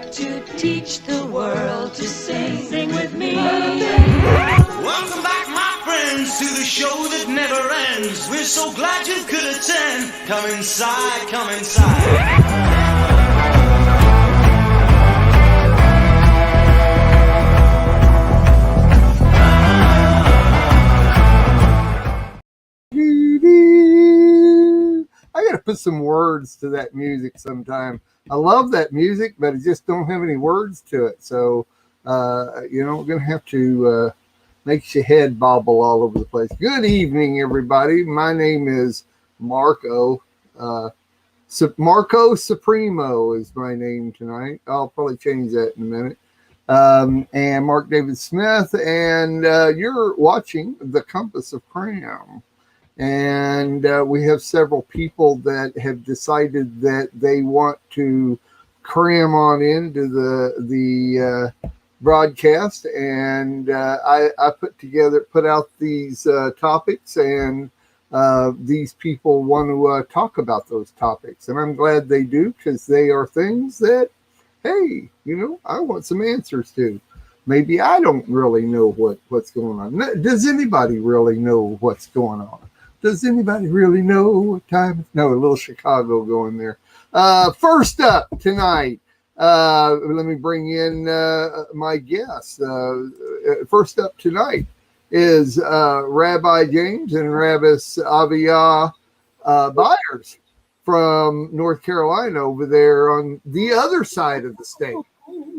to teach the world to sing. Sing with me. Welcome back, my friends, to the show that never ends. We're so glad you could attend. Come inside, come inside. I gotta put some words to that music sometime. I love that music, but I just don't have any words to it. So, we're gonna have to make your head bobble all over the place. Good evening, everybody. My name is Marco. Marco Supremo is my name tonight. I'll probably change that in a minute. And Mark David Smith, and you're watching The Compass of kraM. And we have several people that have decided that they want to cram on into the broadcast. And I put out these topics, and these people want to talk about those topics. And I'm glad they do, because they are things that, hey, I want some answers to. Maybe I don't really know what's going on. Does anybody really know what's going on? Does anybody really know what time? No, a little Chicago going there. First up tonight, let me bring in my guest. First up tonight is Rabbi James and Rabbis Aviyah Byers from North Carolina, over there on the other side of the state.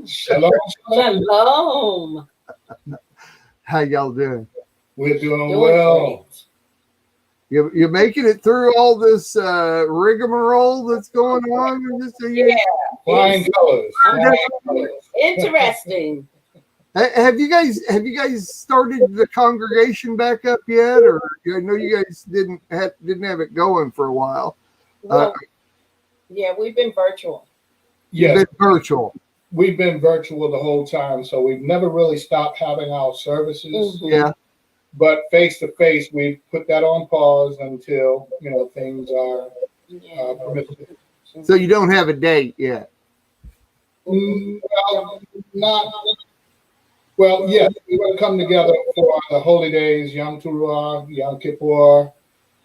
Shalom. Shalom. How y'all doing? We're doing well. You're making it through all this rigmarole that's going on? Yeah. Flying colors. Interesting. Have you guys started the congregation back up yet? Or I know you guys didn't have it going for a while. Well, yeah, we've been virtual. Yes. You've been virtual. We've been virtual the whole time, so we've never really stopped having our services. Mm-hmm. Yeah. But face to face, we've put that on pause until things are permissible. So you don't have a date yet? Well, yes, we're going to come together for the holy days, Yom Teruah, Yom Kippur.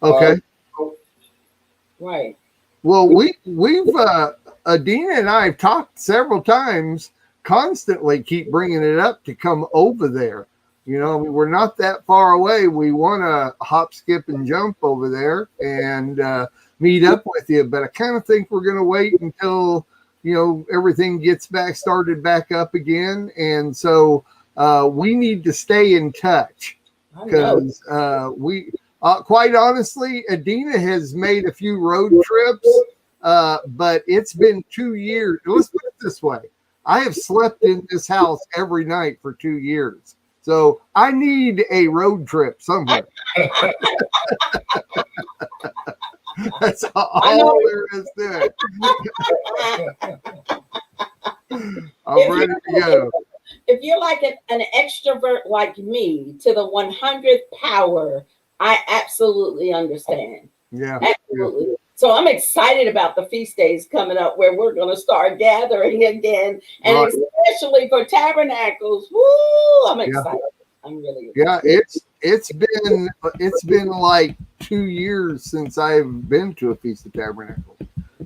Okay. Right. Well, we've Adina and I have talked several times, constantly keep bringing it up to come over there. We're not that far away. We want to hop, skip, and jump over there and meet up with you. But I kind of think we're going to wait until, everything gets started back up again. And so we need to stay in touch, because we, quite honestly, Adina has made a few road trips, but it's been 2 years. Let's put it this way. I have slept in this house every night for 2 years. So I need a road trip somewhere. That's all there is to it. I'm ready to go. If you're like an extrovert like me to the 100th power, I absolutely understand. Yeah. Absolutely. Yeah. So I'm excited about the feast days coming up, where we're going to start gathering again, and right. Especially for tabernacles. Woo! I'm excited. Yeah. I'm really excited. Yeah, it's been like 2 years since I've been to a Feast of Tabernacles.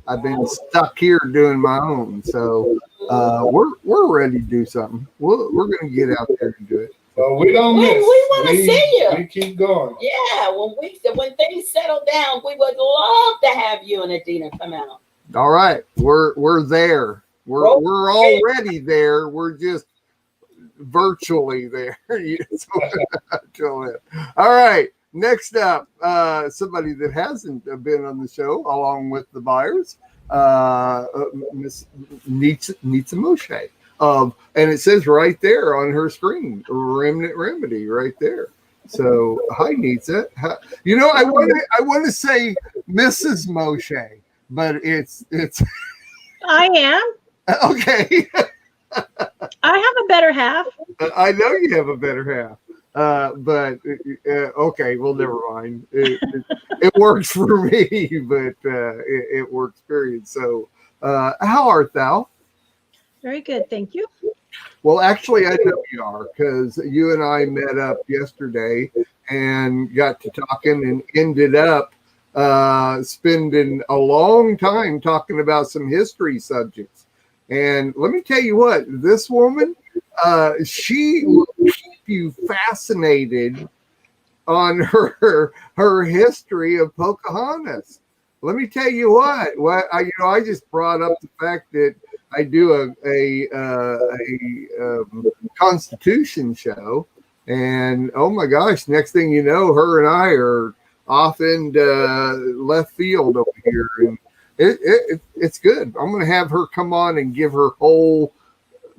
I've been stuck here doing my own, so we're ready to do something. We're going to get out there and do it. Well, we don't miss. We want to see you. We keep going. Yeah, when things settle down, we would love to have you and Adina come out. All right, we're there. We're already there. We're just virtually there. All right. Next up, somebody that hasn't been on the show, along with the Byers, Miss Nitsa Moshe. And it says right there on her screen, Remnant Remedy, right there. So, hi, Nitsa. I want to say Mrs. Moshe, but it's. I am. Okay. I have a better half. I know you have a better half. But okay, well, never mind. It works for me, but it works, period. So, how art thou? Very good. Thank you. Well, actually, I know you are, because you and I met up yesterday and got to talking and ended up spending a long time talking about some history subjects. And let me tell you what, this woman, she will keep you fascinated on her history of Pocahontas. Let me tell you what I just brought up the fact that I do a Constitution show, and oh my gosh, next thing you know, her and I are off in left field over here, and it's good. I'm going to have her come on and give her whole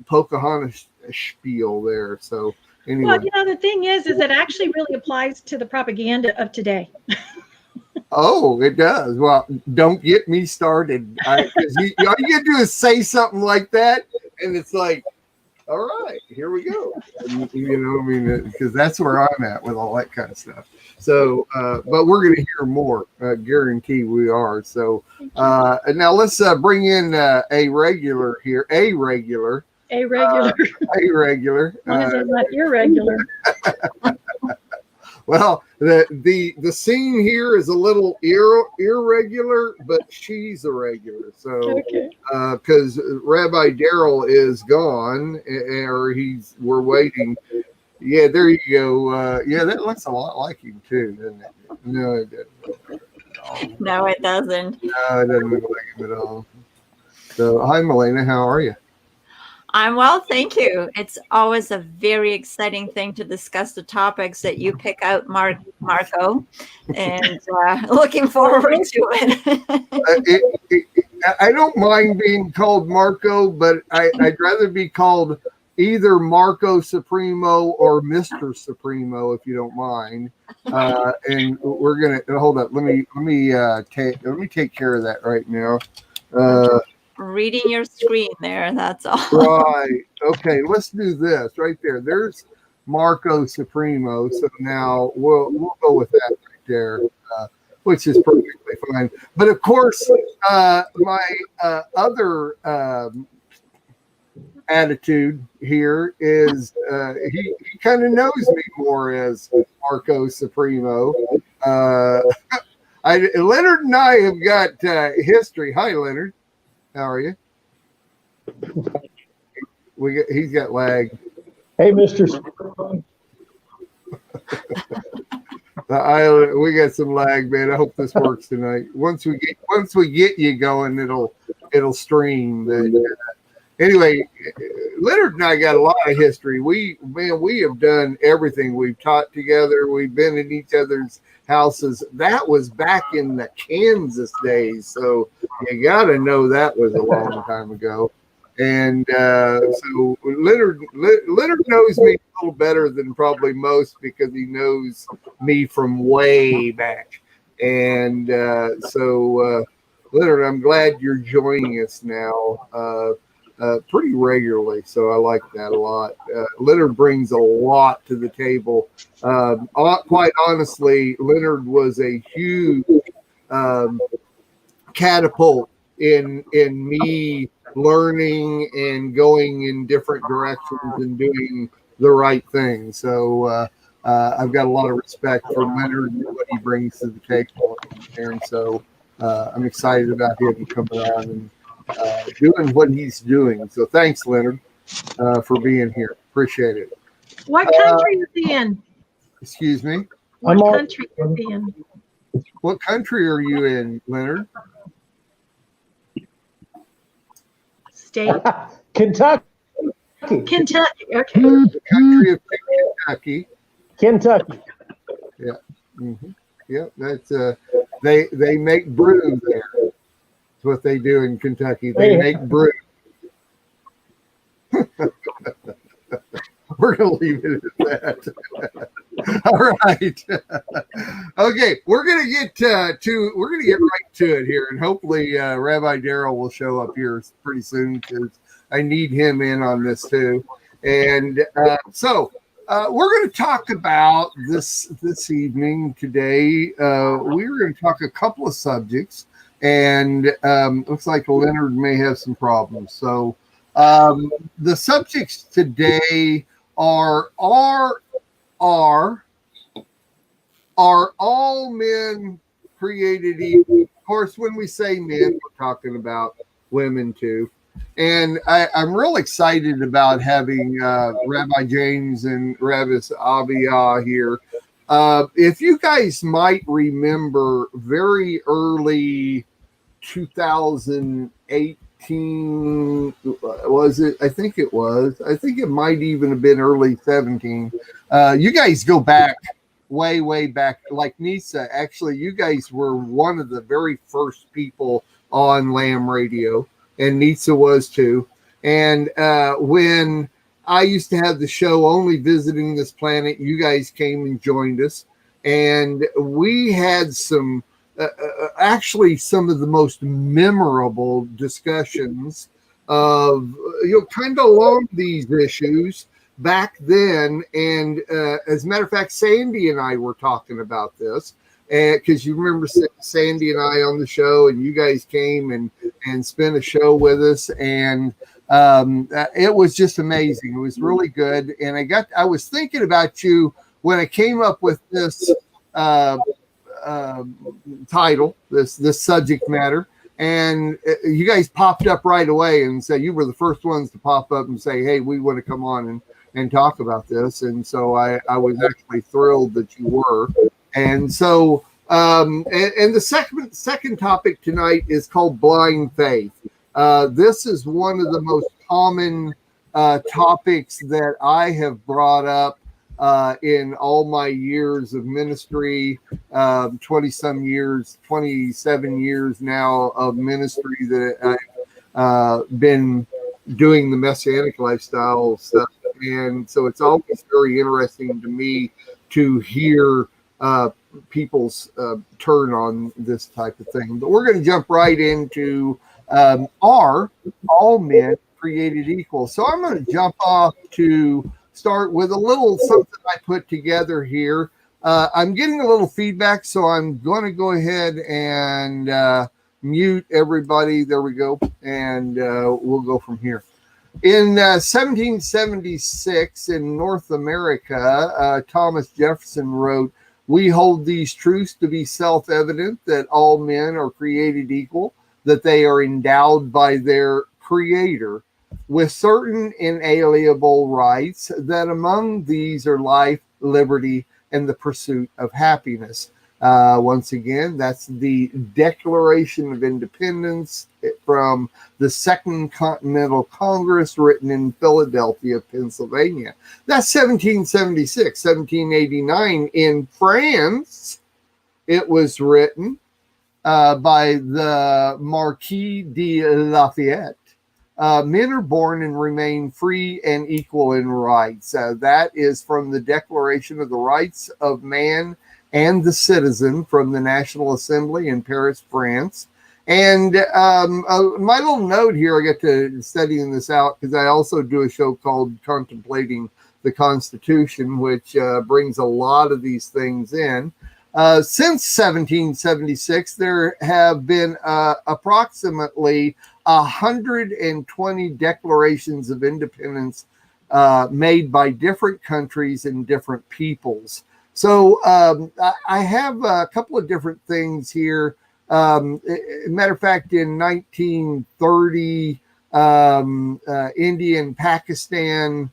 Pocahontas spiel there. So anyway, Well, the thing is it actually really applies to the propaganda of today. Oh, it does. Well, don't get me started. All you gotta do is say something like that, and it's like, all right, here we go. Because that's where I'm at with all that kind of stuff. So, but we're going to hear more. Guarantee we are. So, now let's bring in a regular here. A regular. A regular. As long as it's not irregular. Well, the scene here is a little irregular, but she's a regular. So, because Rabbi Darryl is gone, or we're waiting. Yeah, there you go. Yeah, that looks a lot like him too, doesn't it? No, it doesn't. No, it doesn't. No, it doesn't look like him at all. So, hi, Milena. How are you? I'm well, thank you. It's always a very exciting thing to discuss the topics that you pick out, Marco, and looking forward to it. I don't mind being called Marco, but I'd rather be called either Marco Supremo or Mr. Supremo, if you don't mind. And we're gonna hold up. Let me take care of that right now. Reading your screen there, that's all. Right. Okay, let's do this right there. There's Marco Supremo. So now we'll go with that right there, which is perfectly fine. But of course, my other attitude here is he kind of knows me more as Marco Supremo. Leonard and I have got history. Hi, Leonard. How are you? He's got lag. Hey, Mr. We got some lag, man. I hope this works tonight. Once we get you going, it'll stream. Anyway, Leonard and I got a lot of history. We have done everything. We've taught together. We've been in each other's houses. That was back in the Kansas days, so you got to know that was a long time ago. And so Leonard knows me a little better than probably most because he knows me from way back. And so Leonard, I'm glad you're joining us now pretty regularly. So I like that a lot. Leonard brings a lot to the table. Quite honestly, Leonard was a huge catapult in me learning and going in different directions and doing the right thing. So I've got a lot of respect for Leonard and what he brings to the table. And so I'm excited about him coming on and doing what he's doing. So thanks, Leonard, for being here. Appreciate it. What country is he in? Excuse me? What country is he in? What country are you in, Leonard? State? Kentucky. Kentucky. Okay. Country of Kentucky. Kentucky. Yeah. Mm-hmm. Yeah. That's they make brew there. That's what they do in Kentucky. They make brew. We're gonna leave it at that. All right. Okay, we're gonna get right to it here, and hopefully Rabbi Darryl will show up here pretty soon because I need him in on this too. And so we're going to talk about this evening today. We're going to talk a couple of subjects, and looks like Leonard may have some problems. So The subjects today are all men created equal? Of course, when we say men, we're talking about women too. And I'm real excited about having Rabbi James and Rabbis Aviyah here. If you guys might remember, very early 2018, was it? I think it was. I think it might even have been early 17. You guys go back way back, like Nisa. Actually, you guys were one of the very first people on Lamb Radio, and Nisa was too. And when I used to have the show Only Visiting This Planet, you guys came and joined us, and we had some actually some of the most memorable discussions of kind of along these issues back then. And as a matter of fact, Sandy and I were talking about this, because you remember Sandy and I on the show, and you guys came and spent a show with us, and it was just amazing. It was really good. And I was thinking about you when I came up with this title, this subject matter, and you guys popped up right away and said you were the first ones to pop up and say, hey, we want to come on and talk about this. And so I was actually thrilled that you were. And so and the second topic tonight is called blind faith. This is one of the most common topics that I have brought up in all my years of ministry, 27 years now of ministry that I've been doing the Messianic lifestyle stuff. And so it's always very interesting to me to hear people's turn on this type of thing. But we're going to jump right into are all men created equal? So I'm going to jump off to start with a little something I put together here. I'm getting a little feedback, so I'm going to go ahead and mute everybody. There we go. And we'll go from here. In 1776 in North America, Thomas Jefferson wrote, "We hold these truths to be self-evident, that all men are created equal, that they are endowed by their Creator with certain inalienable rights, that among these are life, liberty, and the pursuit of happiness." Once again, that's the Declaration of Independence from the Second Continental Congress, written in Philadelphia, Pennsylvania. That's 1776. 1789 in France, it was written by the Marquis de Lafayette. Men are born and remain free and equal in rights. That is from the Declaration of the Rights of Man and the Citizen from the National Assembly in Paris, France. And my little note here, I get to studying this out because I also do a show called Contemplating the Constitution, which brings a lot of these things in. Since 1776, there have been approximately 120 declarations of independence made by different countries and different peoples. So I have a couple of different things here. Matter of fact, in 1930, India and Pakistan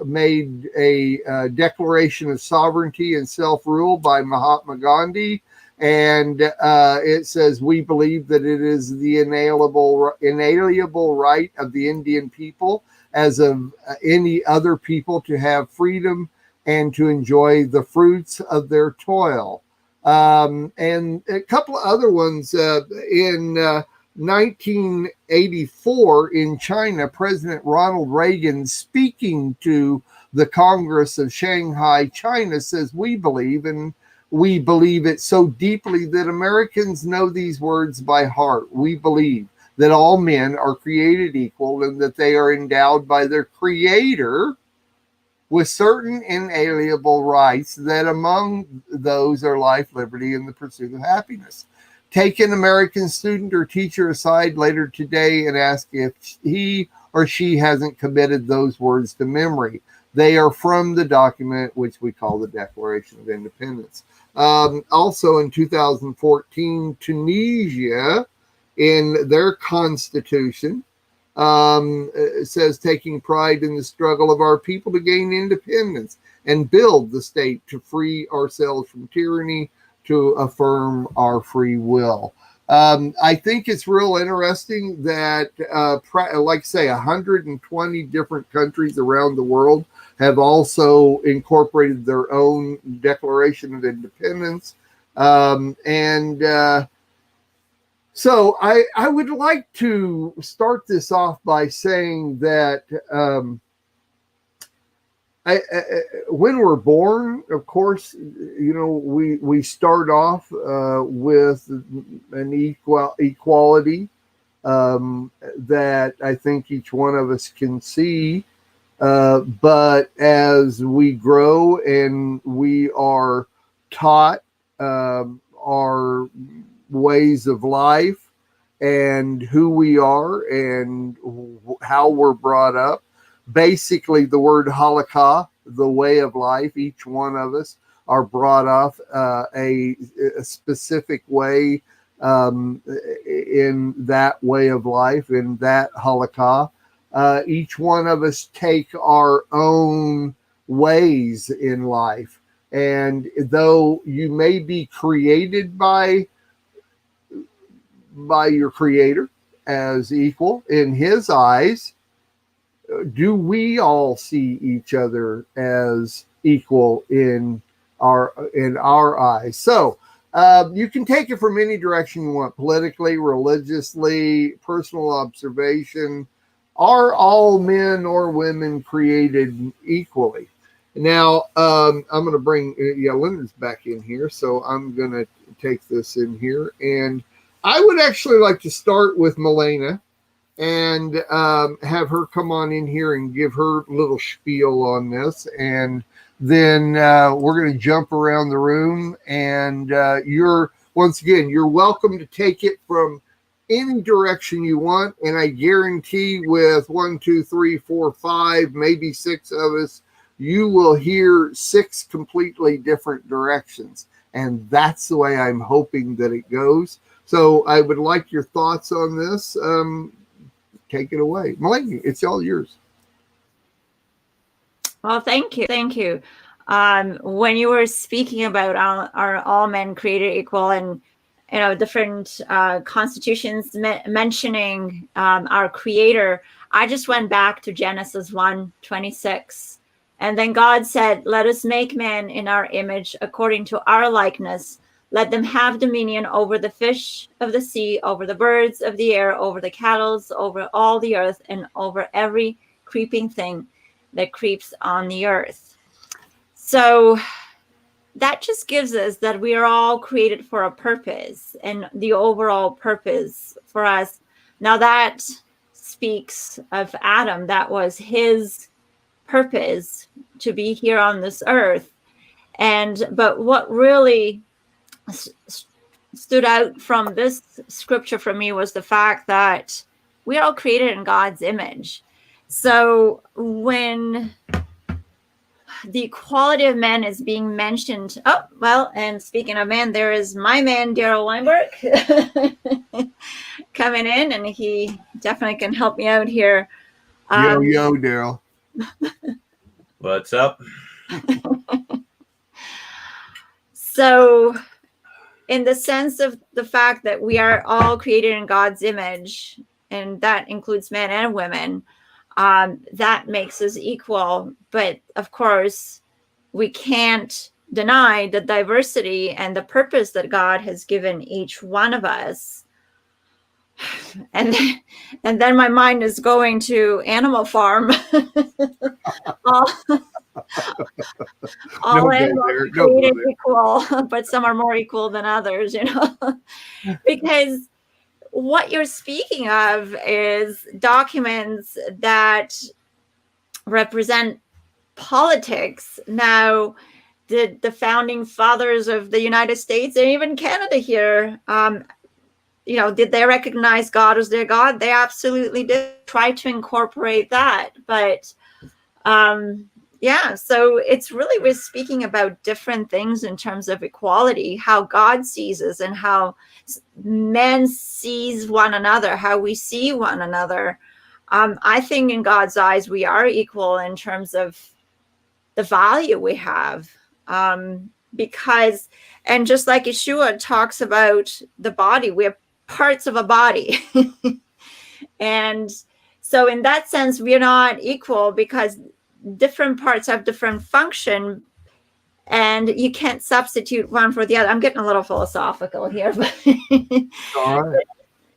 made a declaration of sovereignty and self-rule by Mahatma Gandhi. And it says, "We believe that it is the inalienable right of the Indian people, as of any other people, to have freedom and to enjoy the fruits of their toil." And a couple of other ones. In 1984 in China, President Ronald Reagan, speaking to the Congress of Shanghai, China, says, "We believe, and we believe it so deeply that Americans know these words by heart. We believe that all men are created equal and that they are endowed by their Creator with certain inalienable rights, that among those are life, liberty, and the pursuit of happiness." Take an American student or teacher aside later today and ask if he or she hasn't committed those words to memory. They are from the document which we call the Declaration of Independence. Also in 2014, Tunisia, in their constitution, says, taking pride in the struggle of our people to gain independence and build the state to free ourselves from tyranny, to affirm our free will. I think it's real interesting that, like say, 120 different countries around the world have also incorporated their own Declaration of Independence. So I would like to start this off by saying that when we're born, of course, we start off with an equality that I think each one of us can see. But as we grow and we are taught our ways of life and who we are and how we're brought up, basically the word halakha, the way of life, each one of us are brought up a specific way in that way of life, in that halakha. Each one of us take our own ways in life. And though you may be created by your creator as equal in his eyes, do we all see each other as equal in our eyes? So you can take it from any direction you want, politically, religiously, personal observation. Are all men or women created equally? Now, I'm going to bring Leonard's back in here, so I'm going to take this in here. And I would actually like to start with Milena and have her come on in here and give her little spiel on this. And then we're going to jump around the room. And you're welcome to take it from any direction you want. And I guarantee with 1, 2, 3, 4, 5, maybe 6 of us, you will hear 6 completely different directions. And that's the way I'm hoping that it goes. So I would like your thoughts on this. Take it away. Milena, it's all yours. Well, thank you. Thank you. When you were speaking about are all men created equal, and different constitutions mentioning our creator, I just went back to Genesis 1:26. And then God said, let us make man in our image according to our likeness. Let them have dominion over the fish of the sea, over the birds of the air, over the cattle, over all the earth, and over every creeping thing that creeps on the earth. So that just gives us that we are all created for a purpose, and the overall purpose for us. Now that speaks of Adam. That was his purpose, to be here on this earth. But what really stood out from this scripture for me was the fact that we are all created in God's image. So when the equality of men is being mentioned, and speaking of men, there is my man Darryl Weinberg coming in, and he definitely can help me out here. Yo, Darryl. What's up? So in the sense of the fact that we are all created in God's image, and that includes men and women, that makes us equal. But of course, we can't deny the diversity and the purpose that God has given each one of us. And then my mind is going to Animal Farm. all animals created equal, but some are more equal than others, because what you're speaking of is documents that represent politics. Now, the founding fathers of the United States and even Canada here, did they recognize God as their God? They absolutely did try to incorporate that. But so it's really, we're speaking about different things in terms of equality, how God sees us and how men sees one another, how we see one another. I think in God's eyes, we are equal in terms of the value we have. Because, and just like Yeshua talks about the body, we're parts of a body. And so in that sense, we're not equal because different parts have different function, and you can't substitute one for the other. I'm getting a little philosophical here, but All right.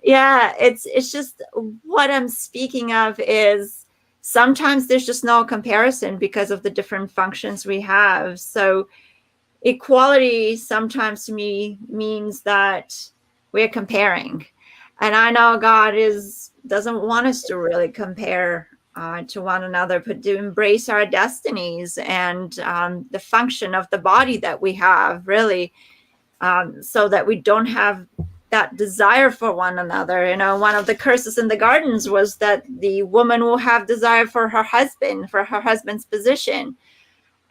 yeah, it's just what I'm speaking of is sometimes there's just no comparison because of the different functions we have. So equality sometimes to me means that we're comparing, and I know God doesn't want us to really compare to one another, but to embrace our destinies and the function of the body that we have, really, so that we don't have that desire for one another. One of the curses in the gardens was that the woman will have desire for her husband's position.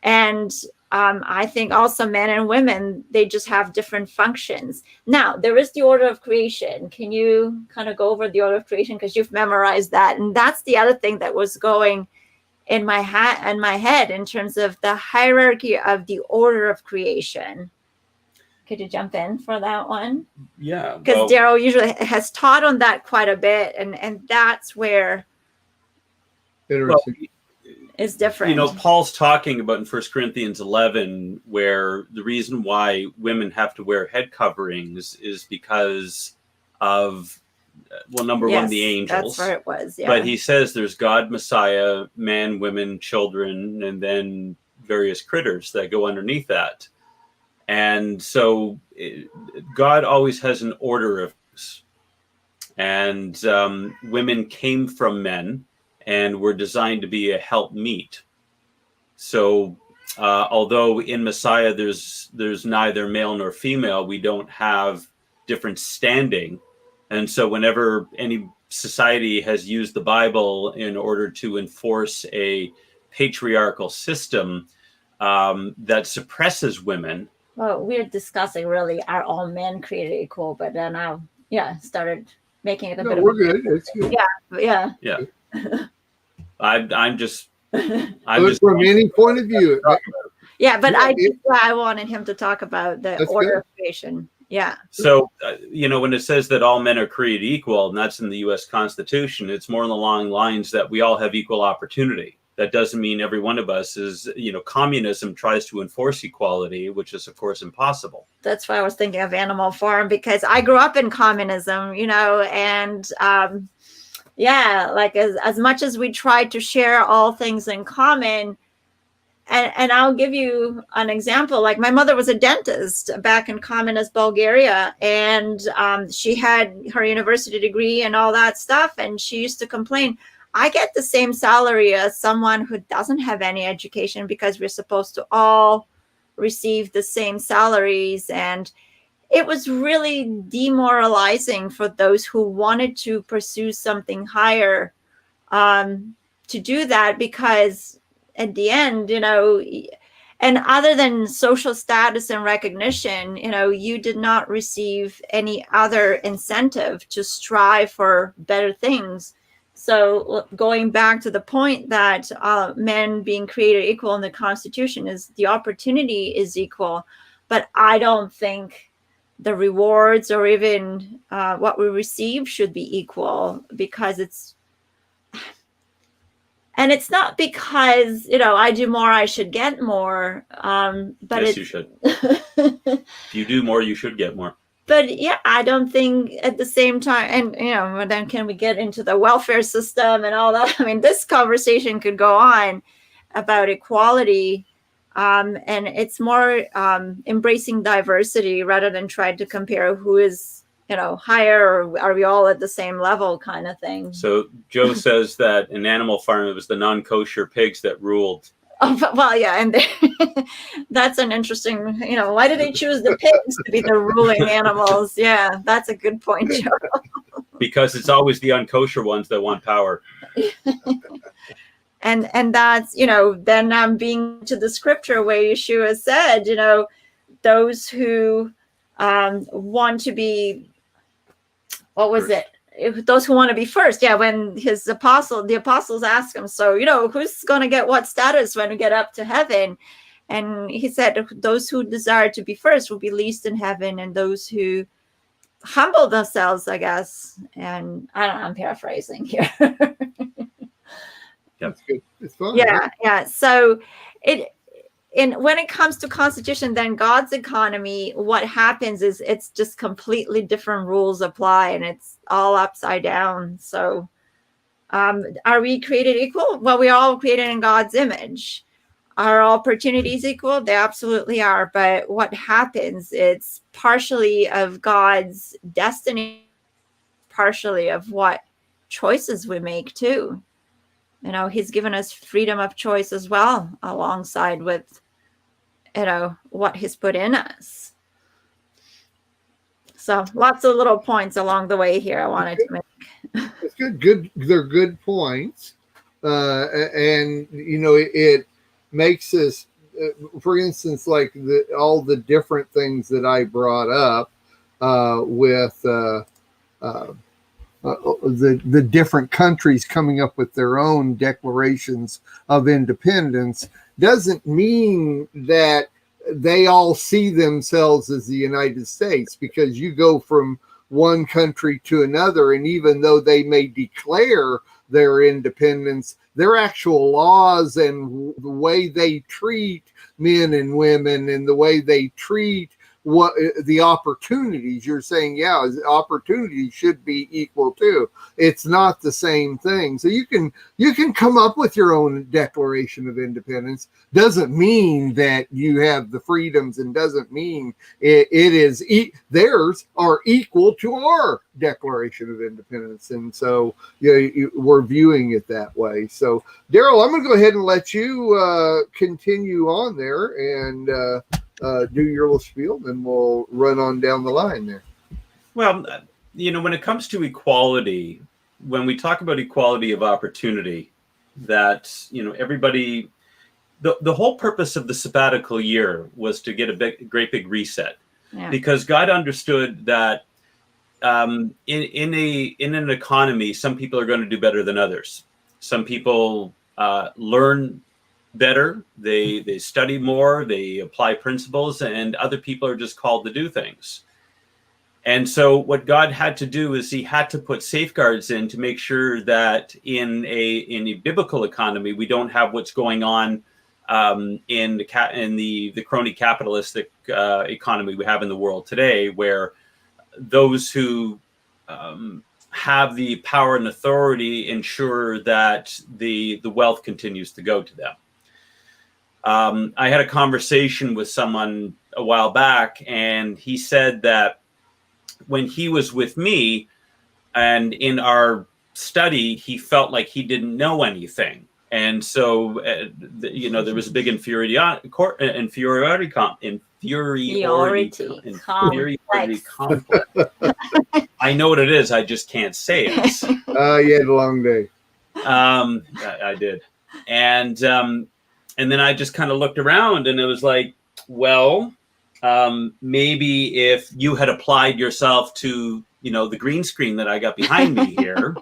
And I think also men and women, they just have different functions. Now, there is the order of creation. Can you kind of go over the order of creation? Because you've memorized that. And that's the other thing that was going in my head in terms of the hierarchy of the order of creation. Could you jump in for that one? Yeah. Because Darryl usually has taught on that quite a bit. And that's where Interesting. it's different. Paul's talking about in 1 Corinthians 11, where the reason why women have to wear head coverings is because of, number one, the angels. That's where it was, yeah. But he says there's God, Messiah, man, women, children, and then various critters that go underneath that. And so God always has an order of things. And women came from men and were designed to be a helpmeet. So although in Messiah there's neither male nor female, we don't have different standing. And so whenever any society has used the Bible in order to enforce a patriarchal system that suppresses women. Well, we're discussing really, are all men created equal? But then I started making it a bit of we're good. It's good. Yeah. I'm just from any point of view. Yeah, but I wanted him to talk about the order of creation. Yeah. So, when it says that all men are created equal, and that's in the U.S. Constitution, it's more along the lines that we all have equal opportunity. That doesn't mean every one of us is, communism tries to enforce equality, which is, of course, impossible. That's why I was thinking of Animal Farm, because I grew up in communism, and like as much as we tried to share all things in common. And I'll give you an example. Like my mother was a dentist back in communist Bulgaria, and she had her university degree and all that stuff. And she used to complain, I get the same salary as someone who doesn't have any education because we're supposed to all receive the same salaries. And it was really demoralizing for those who wanted to pursue something higher to do that, because at the end, and other than social status and recognition, you did not receive any other incentive to strive for better things. So going back to the point that men being created equal in the Constitution is the opportunity is equal, but I don't think the rewards or even what we receive should be equal, because it's not because, I do more, I should get more. But yes, you should. If you do more, you should get more. But yeah, I don't think at the same time, and then can we get into the welfare system and all that? I mean, this conversation could go on about equality, and it's more embracing diversity rather than trying to compare who is, higher, or are we all at the same level kind of thing. So Joe says that in Animal Farm, it was the non-kosher pigs that ruled. Well, yeah, and that's an interesting, why did they choose the pigs to be the ruling animals? Yeah, that's a good point, Joe. Because it's always the unkosher ones that want power. And that's, then being to the scripture where Yeshua said, those who want to be, what was it? Those who want to be first. Yeah, when the apostles asked him, so, who's going to get what status when we get up to heaven? And he said, those who desire to be first will be least in heaven, and those who humble themselves, I guess. And I don't know, I'm paraphrasing here. That's good. It's fun. Yeah, right? yeah. So when it comes to constitution, then God's economy, what happens is it's just completely different rules apply, and it's all upside down. So are we created equal? Well, we're all created in God's image. Are all opportunities equal? They absolutely are. But what happens, it's partially of God's destiny, partially of what choices we make too. He's given us freedom of choice as well, alongside with, what he's put in us. So lots of little points along the way here I wanted to make. It's good. They're good points. And, it makes us, for instance, like all the different things that I brought up with the different countries coming up with their own declarations of independence doesn't mean that they all see themselves as the United States, because you go from one country to another, and even though they may declare their independence, their actual laws and the way they treat men and women and the way they treat what the opportunities, you're saying, yeah, opportunities should be equal too. It's not the same thing. So you can come up with your own Declaration of Independence. Doesn't mean that you have the freedoms, and doesn't mean it is theirs are equal to our Declaration of Independence. And so we're viewing it that way. So Darryl, I'm going to go ahead and let you continue on there and do your little spiel, and we'll run on down the line there. Well, when it comes to equality, when we talk about equality of opportunity, that, everybody, the whole purpose of the sabbatical year was to get a great big reset, because God understood that in an economy, some people are going to do better than others. Some people learn better, they study more, they apply principles, and other people are just called to do things. And so what God had to do is he had to put safeguards in to make sure that in a biblical economy, we don't have what's going on in the crony capitalistic economy we have in the world today, where those who have the power and authority ensure that the wealth continues to go to them. I had a conversation with someone a while back, and he said that when he was with me and in our study, he felt like he didn't know anything. And so, there was a big inferiority conflict. I know what it is. I just can't say it. You had a long day. I did. And then I just kind of looked around, and it was like, well, maybe if you had applied yourself to, the green screen that I got behind me here,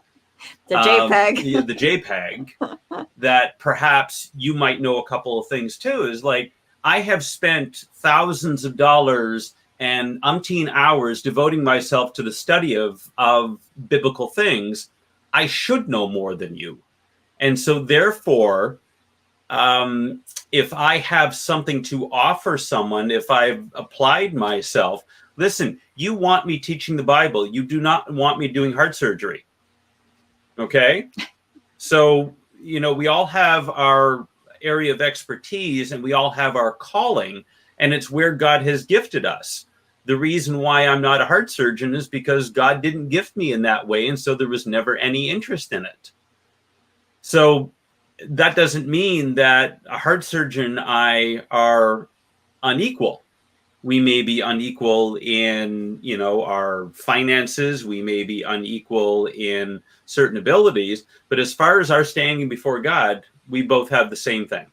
the JPEG, the JPEG, that perhaps you might know a couple of things too. Is like, I have spent thousands of dollars and umpteen hours devoting myself to the study of biblical things. I should know more than you. And so therefore, if I have something to offer someone, if I've applied myself, listen, you want me teaching the Bible. You do not want me doing heart surgery. Okay? So, we all have our area of expertise, and we all have our calling, and it's where God has gifted us. The reason why I'm not a heart surgeon is because God didn't gift me in that way, and so there was never any interest in it. So that doesn't mean that a heart surgeon and I are unequal. We may be unequal in, our finances. We may be unequal in certain abilities, but as far as our standing before God, we both have the same thing.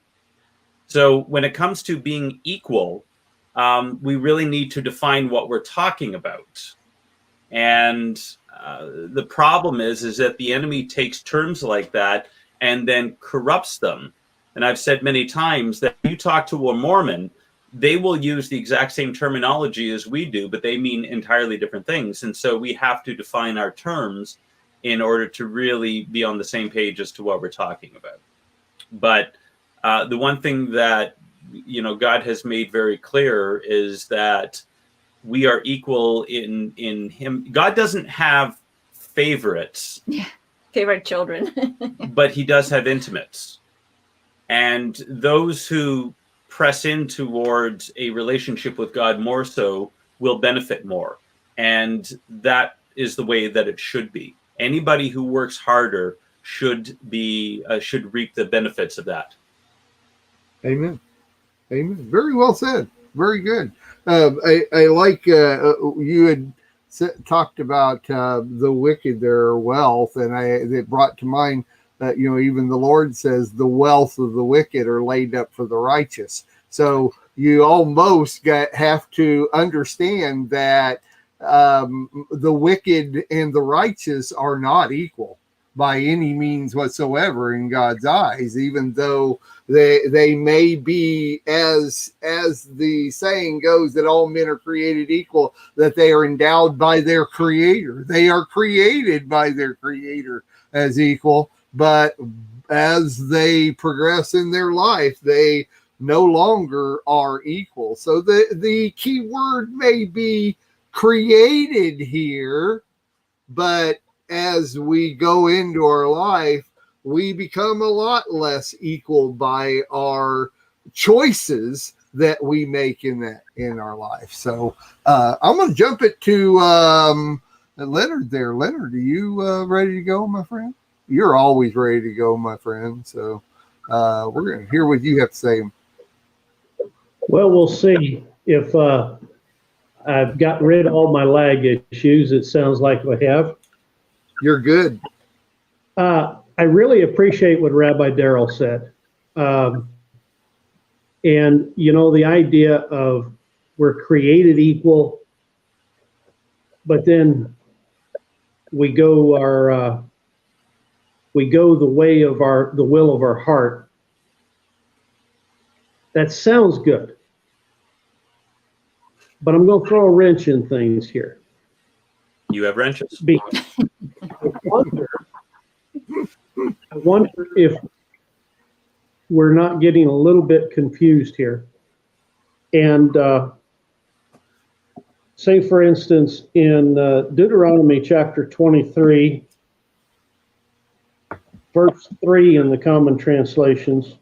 So when it comes to being equal, we really need to define what we're talking about. And the problem is that the enemy takes terms like that and then corrupts them. And I've said many times that if you talk to a Mormon, they will use the exact same terminology as we do, but they mean entirely different things. And so we have to define our terms in order to really be on the same page as to what we're talking about. But the one thing that, God has made very clear is that we are equal in him. God doesn't have favorites. Yeah, favorite children. But he does have intimates. And those who press in towards a relationship with God more so will benefit more. And that is the way that it should be. Anybody who works harder should reap the benefits of that. Amen. Amen. Very well said. Very good. I like you had talked about the wicked, their wealth, and it brought to mind that, even the Lord says the wealth of the wicked are laid up for the righteous. So you almost have to understand that the wicked and the righteous are not equal by any means whatsoever in God's eyes, even though they may be, as the saying goes, that all men are created equal, that they are endowed by their creator. They are created by their creator as equal, but as they progress in their life, they no longer are equal. So the key word may be created here, but as we go into our life, we become a lot less equal by our choices that we make in our life. So I'm going to jump it to Leonard there. Leonard, are you ready to go, my friend? You're always ready to go, my friend. So we're going to hear what you have to say. Well, we'll see if I've got rid of all my lag issues. It sounds like I have. You're good. I really appreciate what Rabbi Darryl said. And, the idea of we're created equal, but then we go the way of the will of our heart. That sounds good. But I'm going to throw a wrench in things here. You have wrenches. I wonder if we're not getting a little bit confused here. And say, for instance, in Deuteronomy chapter 23, verse 3 in the common translations,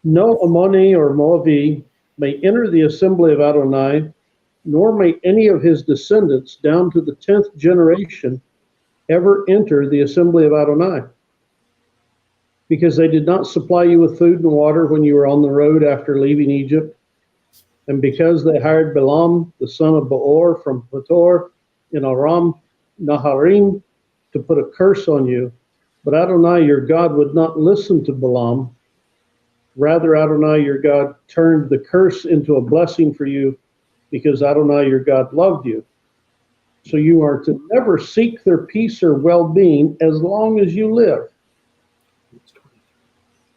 no Ammoni or Moabi may enter the assembly of Adonai, nor may any of his descendants down to the 10th generation ever enter the assembly of Adonai, because they did not supply you with food and water when you were on the road after leaving Egypt, and because they hired Balaam, the son of Beor from Petor in Aram Naharim, to put a curse on you. But Adonai your God would not listen to Balaam. Rather, Adonai your God turned the curse into a blessing for you, because Adonai your God loved you. So you are to never seek their peace or well-being as long as you live.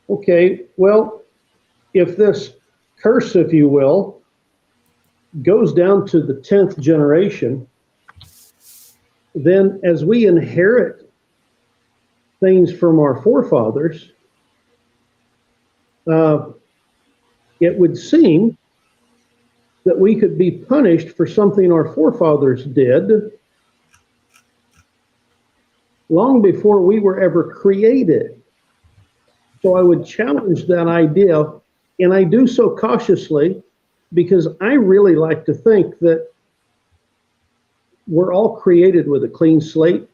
Okay, well, if this curse, if you will, goes down to the 10th generation, then as we inherit things from our forefathers, it would seem that we could be punished for something our forefathers did long before we were ever created. So I would challenge that idea, and I do so cautiously because I really like to think that we're all created with a clean slate,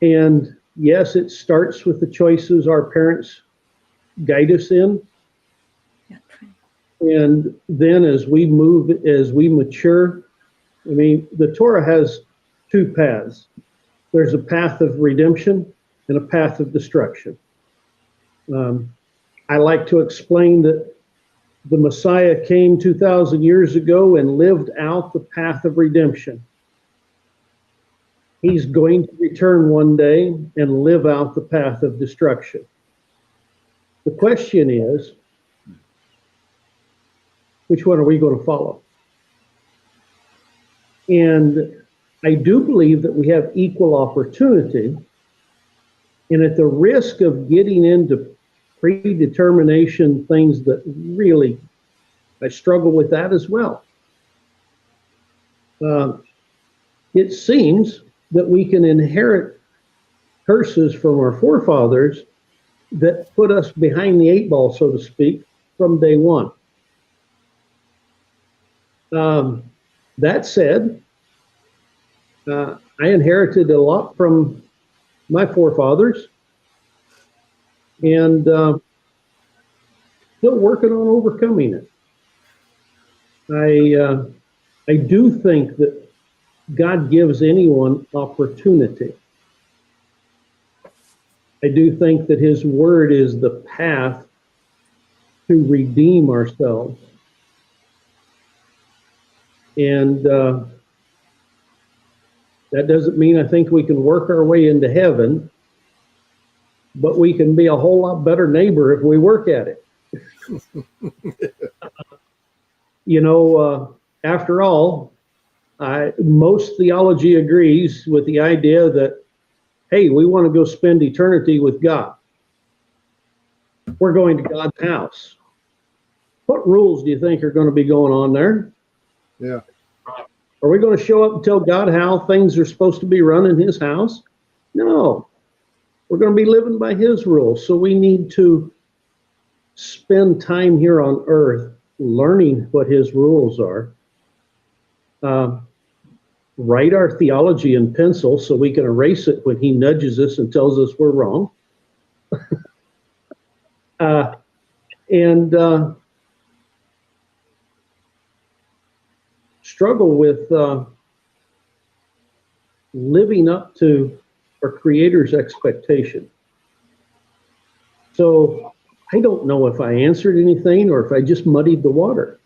and Yes, it starts with the choices our parents guide us in. And then as we mature, I mean, the Torah has two paths. There's a path of redemption and a path of destruction. I like to explain that the Messiah came 2,000 years ago and lived out the path of redemption. He's going to return one day and live out the path of destruction. The question is, which one are we going to follow? And I do believe that we have equal opportunity, and at the risk of getting into predetermination things that really, I struggle with that as well. It seems that we can inherit curses from our forefathers that put us behind the eight ball, so to speak, from day one. That said, I inherited a lot from my forefathers, and still working on overcoming it. I do think that God gives anyone opportunity. I do think that His Word is the path to redeem ourselves. And that doesn't mean I think we can work our way into heaven, but we can be a whole lot better neighbor if we work at it. You know, after all, most theology agrees with the idea that, hey, we want to go spend eternity with God. We're going to God's house. What rules do you think are going to be going on there? Yeah. Are we going to show up and tell God how things are supposed to be run in His house? No. We're going to be living by His rules. So we need to spend time here on earth learning what His rules are. Write our theology in pencil so we can erase it when He nudges us and tells us we're wrong. And struggle with living up to our Creator's expectation. So I don't know if I answered anything or if I just muddied the water.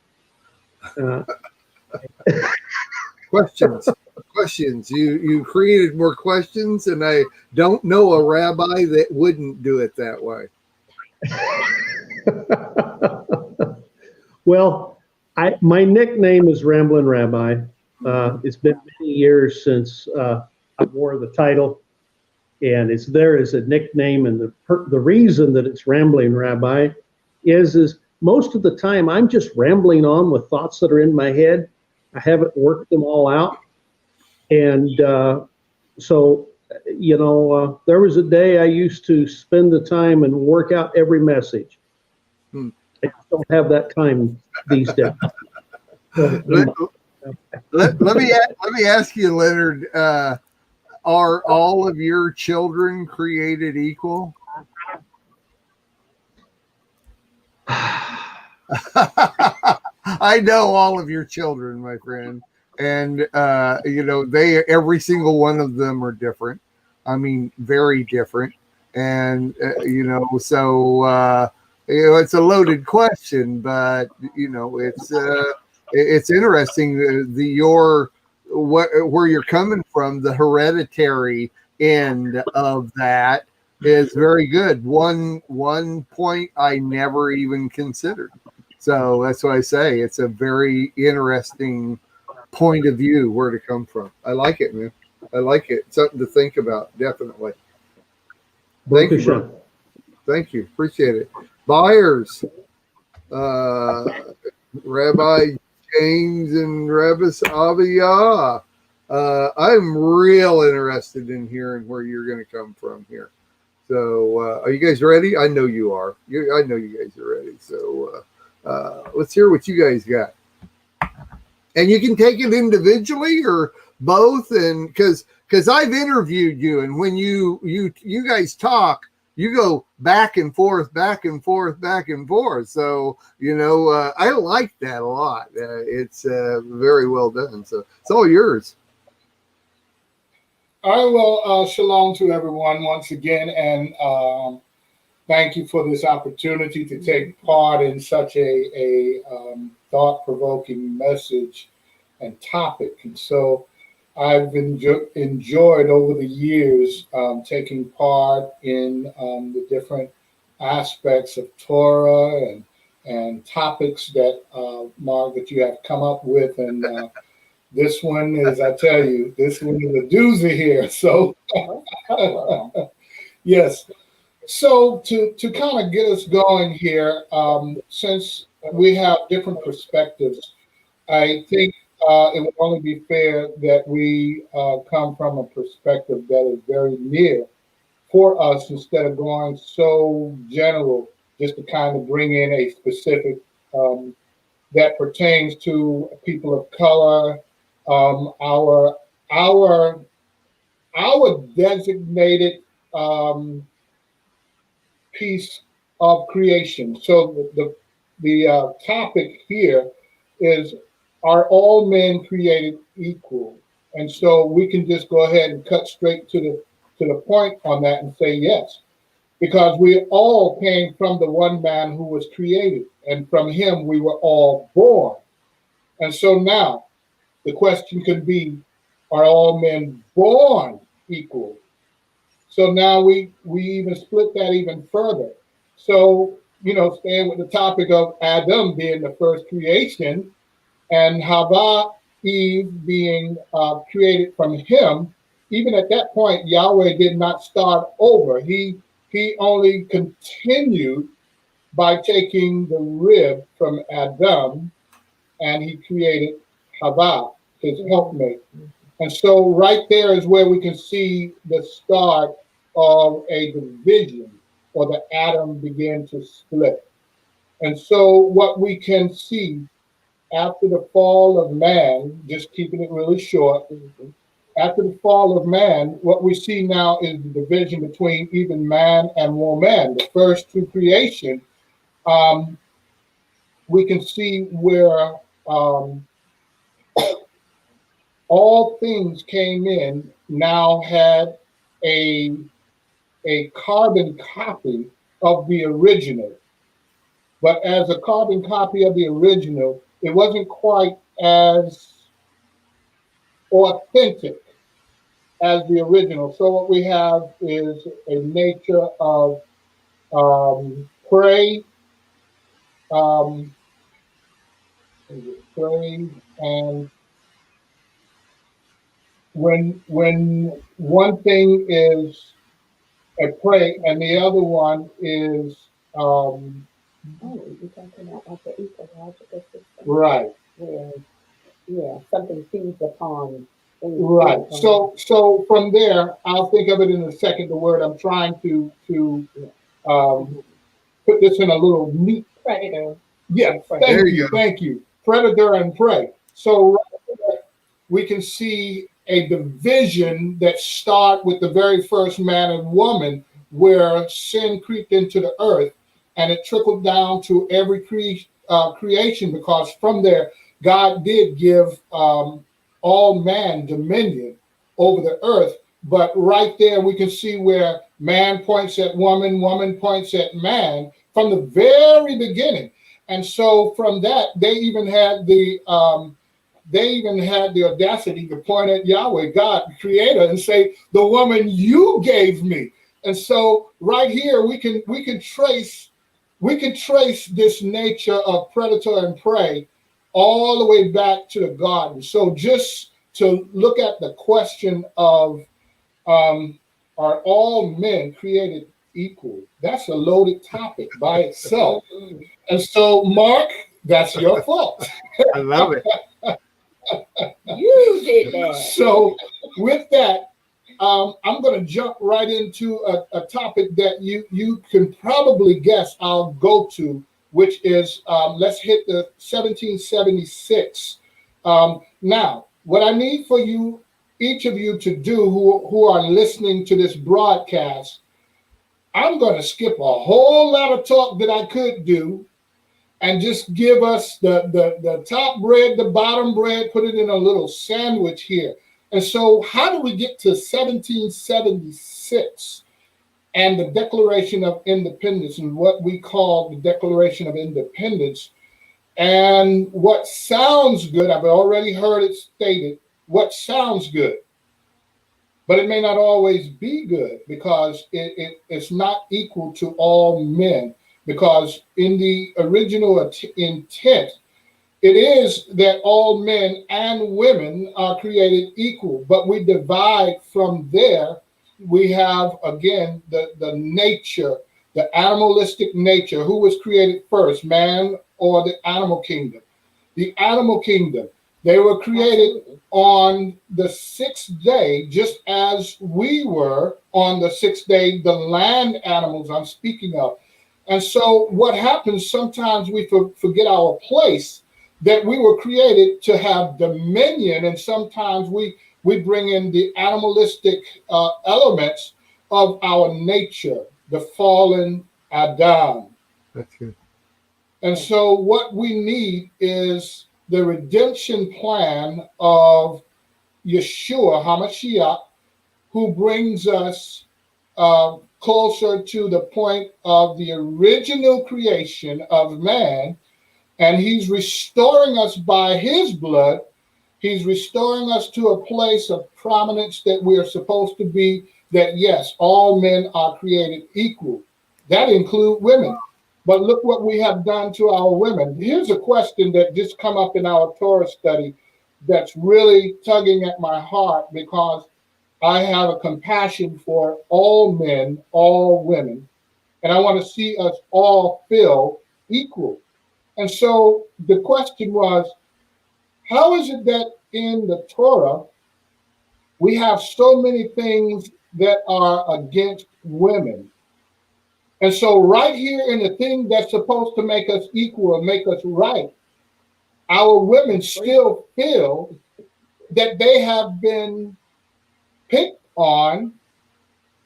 Questions. You created more questions, and I don't know a rabbi that wouldn't do it that way. Well, my nickname is Ramblin' Rabbi. It's been many years since I wore the title, and it's there as a nickname. And the reason that it's Rambling Rabbi is most of the time I'm just rambling on with thoughts that are in my head. I haven't worked them all out. And so, you know, there was a day I used to spend the time and work out every message. I just don't have that time these days. Let me ask you, Leonard, are all of your children created equal? I know all of your children, my friend, and you know, every single one of them are different. I mean, very different, and you know, so you know, it's a loaded question, but you know, it's interesting where you're coming from. The hereditary end of that is very good. One point I never even considered. So that's why I say it's a very interesting point of view where to come from. I like it, man. I like it. Something to think about, definitely. Thank you, bro. Thank you. Appreciate it. Byers, Rabbi James and Rabbis Aviyah. I'm real interested in hearing where you're going to come from here. So are you guys ready? I know you are. I know you guys are ready. So let's hear what you guys got. And you can take it individually or both? And because I've interviewed you, and when you guys talk, you go back and forth, back and forth, back and forth. So, I like that a lot. It's very well done. So it's all yours. All right, well, shalom to everyone once again, and thank you for this opportunity to take part in such a thought-provoking message and topic. And so I've enjoyed over the years taking part in the different aspects of Torah and topics that, Mark, that you have come up with. And this one is, I tell you, this one is a doozy here. So, yes. So to kind of get us going here, since we have different perspectives, I think it would only be fair that we come from a perspective that is very near for us, instead of going so general, just to kind of bring in a specific that pertains to people of color, our designated piece of creation. So the topic here is, are all men created equal? And so we can just go ahead and cut straight to the point on that and say yes, because we all came from the one man who was created, and from him we were all born. And so now the question could be, are all men born equal? So now we even split that even further. So, staying with the topic of Adam being the first creation and Havah, Eve, being created from him, even at that point, Yahweh did not start over. He only continued by taking the rib from Adam, and he created Havah, his helpmate. And so right there is where we can see the start of a division, or the atom began to split. And so what we can see after the fall of man, just keeping it really short, after the fall of man, what we see now is the division between even man and woman. The first two creation, we can see where all things came in, now had a carbon copy of the original. But as a carbon copy of the original, it wasn't quite as authentic as the original. So what we have is a nature of prey, and when one thing is a prey and the other one is you're talking about like the ecological system. right. Yeah, something feeds upon. Right. So from there, I'll think of it in a second. The word I'm trying to put this in a little neat. Predator. Yeah. Thank you. Predator and prey. So we can see a division that start with the very first man and woman, where sin creeped into the earth, and it trickled down to every creation, because from there, God did give all man dominion over the earth. But right there, we can see where man points at woman, woman points at man from the very beginning. And so from that, they even had the audacity to point at Yahweh, God, the creator, and say, the woman you gave me. And so right here, we can trace this nature of predator and prey all the way back to the garden. So just to look at the question of, are all men created equal? That's a loaded topic by itself. And so, Mark, that's your fault. I love it. You did that. So with that, I'm going to jump right into a topic that you can probably guess I'll go to, which is, let's hit the 1776. Now, what I need for you each of you to do who are listening to this broadcast, I'm going to skip a whole lot of talk that I could do and just give us the top bread, the bottom bread, put it in a little sandwich here. And so how do we get to 1776 and the Declaration of Independence and what we call the Declaration of Independence? And what sounds good, I've already heard it stated, what sounds good, but it may not always be good because it's not equal to all men. Because in the original intent, it is that all men and women are created equal, but we divide from there. We have, again, the nature, the animalistic nature. Who was created first, man or the animal kingdom? The animal kingdom. They were created on the sixth day, just as we were on the sixth day, the land animals I'm speaking of. And so what happens, sometimes we forget our place, that we were created to have dominion, and sometimes we bring in the animalistic elements of our nature, the fallen Adam. That's good. And so what we need is the redemption plan of Yeshua HaMashiach, who brings us closer to the point of the original creation of man. And he's restoring us by his blood. He's restoring us to a place of prominence that we are supposed to be, that yes, all men are created equal. That includes women. But look what we have done to our women. Here's a question that just come up in our Torah study that's really tugging at my heart, because I have a compassion for all men, all women, and I want to see us all feel equal. And so the question was, how is it that in the Torah we have so many things that are against women? And so right here in the thing that's supposed to make us equal and make us right, our women still feel that they have been picked on.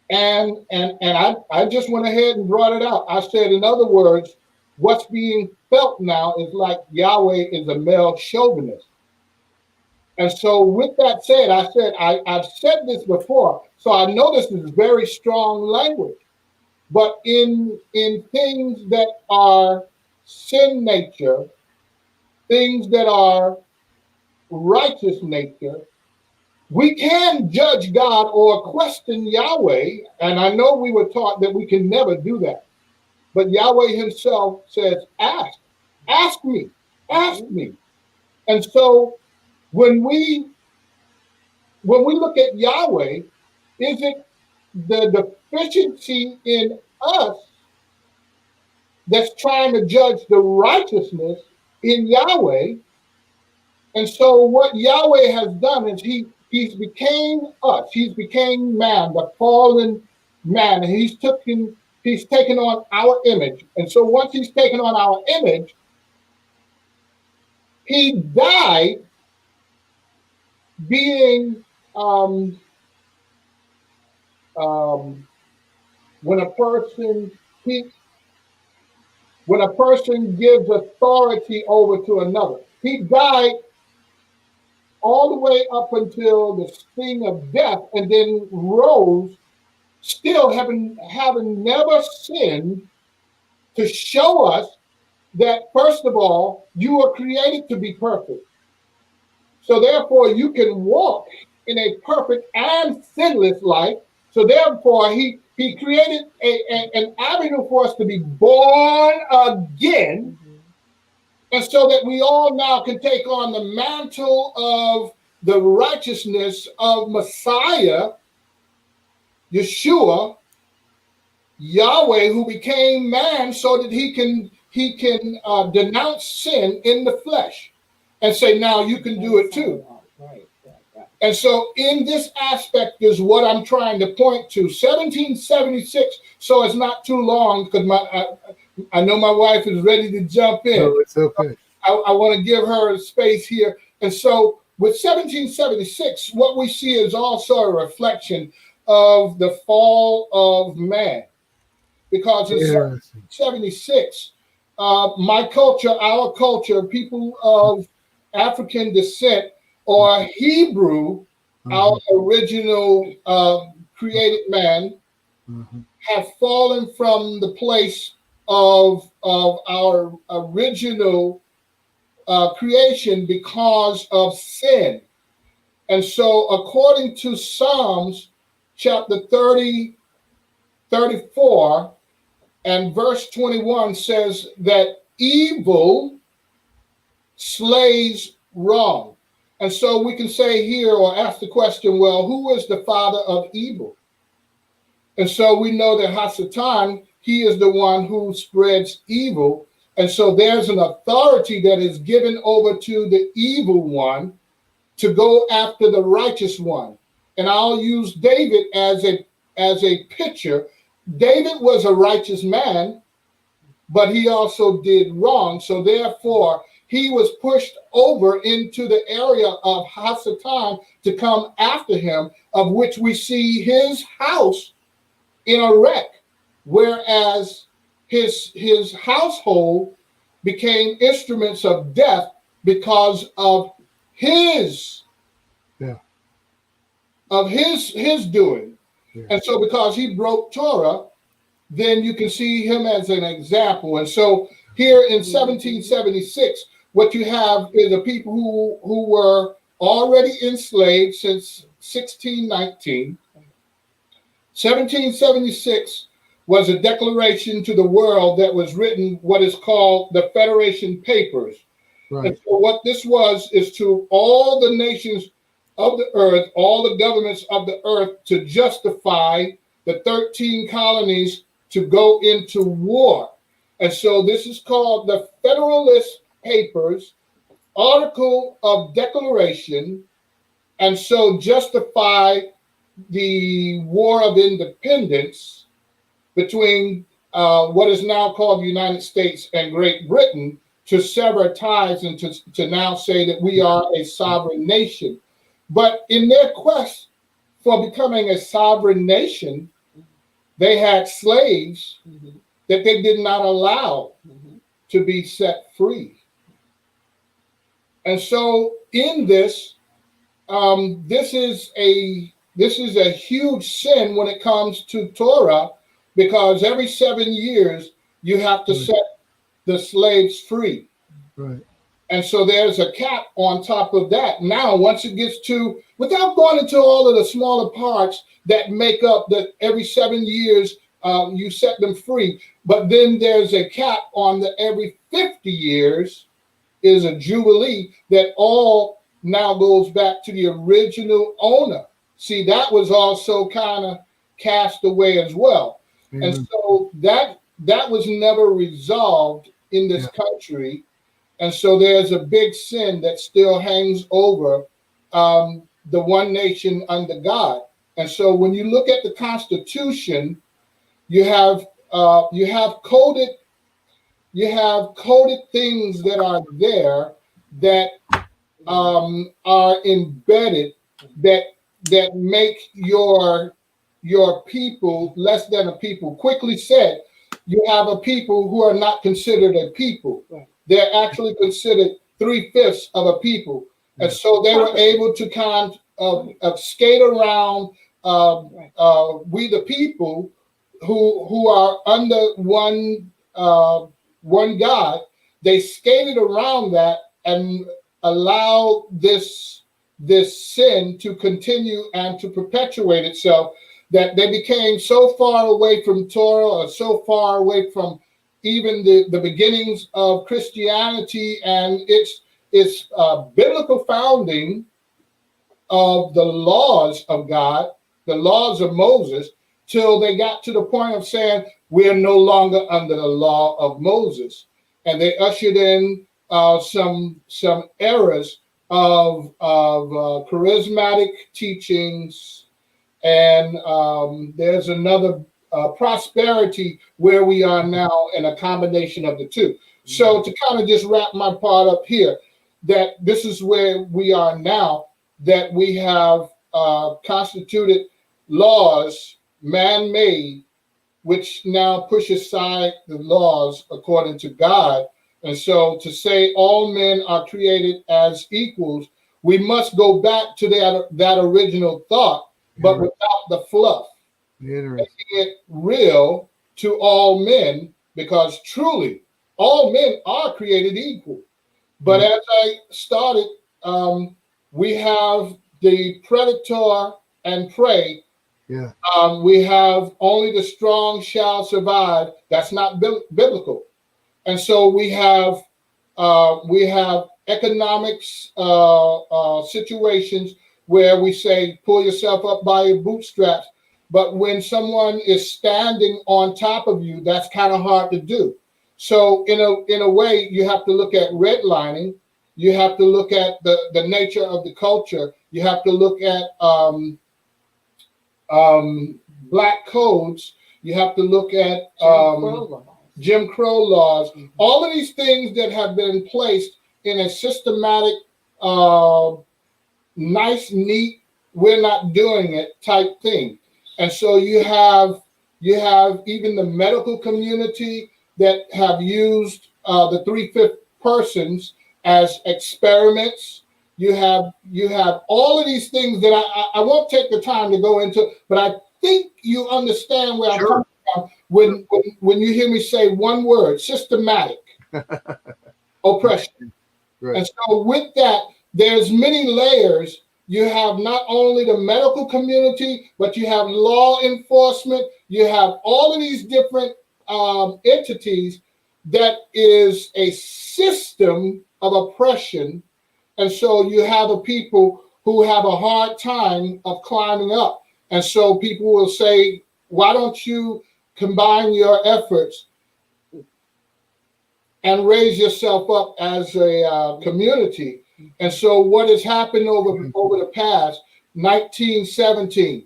And I just went ahead and brought it out. I said, in other words, what's being felt now is like Yahweh is a male chauvinist. And so with that said, I've said this before, so I know this is very strong language. But in things that are sin nature, things that are righteous nature, we can judge God or question Yahweh. And I know we were taught that we can never do that. But Yahweh himself says, ask me. And so when we look at Yahweh, is it the deficiency in us that's trying to judge the righteousness in Yahweh? And so what Yahweh has done is he's became us. He's became man, the fallen man, and he's taken on our image. And so once he's taken on our image, he died being when a person gives authority over to another, he died all the way up until the sting of death, and then rose, still having never sinned, to show us that, first of all, you were created to be perfect. So therefore, you can walk in a perfect and sinless life. So therefore, he created an avenue for us to be born again. And so that we all now can take on the mantle of the righteousness of Messiah, Yeshua, Yahweh, who became man, so that he can denounce sin in the flesh and say, now you can do it too. And so in this aspect is what I'm trying to point to. 1776, so it's not too long, because I know my wife is ready to jump in. No, it's okay. I want to give her a space here. And so with 1776, what we see is also a reflection of the fall of man. Because in 1776, my culture, our culture, people of African descent or Hebrew, our original created man, have fallen from the place of our original creation because of sin. And so according to Psalms chapter 34 and verse 21 says that evil slays wrong. And so we can say here or ask the question, well, who is the father of evil? And so we know that Hasatan, he is the one who spreads evil. And so there's an authority that is given over to the evil one to go after the righteous one. And I'll use David as a picture. David was a righteous man, but he also did wrong. So therefore, he was pushed over into the area of Hasatan to come after him, of which we see his house in a wreck, whereas his household became instruments of death because of his doing. Yeah. And so because he broke Torah, then you can see him as an example. And so here in 1776, what you have is a people who were already enslaved since 1619. 1776 was a declaration to the world that was written, what is called the Federation Papers. Right. And so what this was is to all the nations of the earth, all the governments of the earth, to justify the 13 colonies to go into war. And so this is called the Federalist Papers, Article of Declaration, and so justify the War of Independence between what is now called the United States and Great Britain, to sever ties and to now say that we are a sovereign nation. But in their quest for becoming a sovereign nation, they had slaves that they did not allow to be set free. And so in this, this is a huge sin when it comes to Torah, because every 7 years you have to set the slaves free. Right. And so there's a cap on top of that. Now, once it gets to, without going into all of the smaller parts that make up that every 7 years you set them free, but then there's a cap on the every 50 years is a jubilee that all now goes back to the original owner. See, that was also kind of cast away as well. And so that was never resolved in this country. And so there's a big sin that still hangs over the one nation under God. And so when you look at the Constitution, you have coded things that are there that are embedded that make your people less than a people. Quickly said, you have a people who are not considered a people. Right. They're actually considered 3/5 of a people. And so they were able to kind of skate around we the people who are under one God. They skated around that and allowed this sin to continue and to perpetuate itself, that they became so far away from Torah, or so far away from even the beginnings of Christianity and its biblical founding of the laws of God, the laws of Moses, till they got to the point of saying, we're no longer under the law of Moses. And they ushered in some eras of charismatic teachings, and there's another prosperity where we are now, in a combination of the two. So to kind of just wrap my part up here, that this is where we are now, that we have constituted laws, man-made, which now push aside the laws according to God. And so to say all men are created as equals, we must go back to that original thought, but without the fluff. Making it real to all men, because truly all men are created equal. But as I started, we have the predator and prey. Yeah. We have only the strong shall survive. That's not biblical. And so we have economics situations where we say pull yourself up by your bootstraps. But when someone is standing on top of you, that's kind of hard to do. So in a way, you have to look at redlining. You have to look at the nature of the culture. You have to look at black codes. You have to look at Jim Crow laws. All of these things that have been placed in a systematic, nice, neat, we're not doing it type thing. And so you have even the medical community that have used the 3/5 persons as experiments. You have all of these things that I won't take the time to go into, but I think you understand where I'm coming from when you hear me say one word: systematic oppression. Right. And so with that, there's many layers. You have not only the medical community, but you have law enforcement. You have all of these different entities that is a system of oppression. And so you have a people who have a hard time of climbing up. And so people will say, why don't you combine your efforts and raise yourself up as a community? And so what has happened over the past, 1917,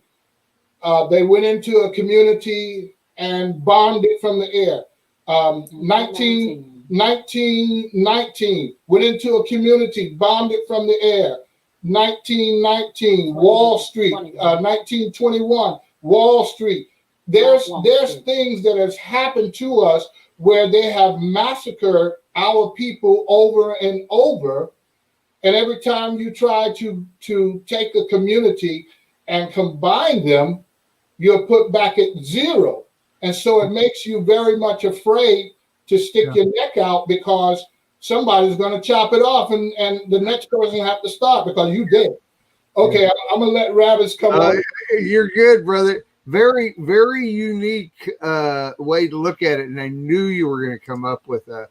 they went into a community and bombed it from the air. 1919, went into a community, bombed it from the air. 1919, Wall Street. 1921, Wall Street. There's things that has happened to us where they have massacred our people over and over. And every time you try to take a community and combine them, you're put back at zero. And so it makes you very much afraid to stick your neck out, because somebody's going to chop it off and the next person have to start because you did. Okay, I'm going to let Rabbis come on. You're good, brother. Very, very unique way to look at it. And I knew you were going to come up with a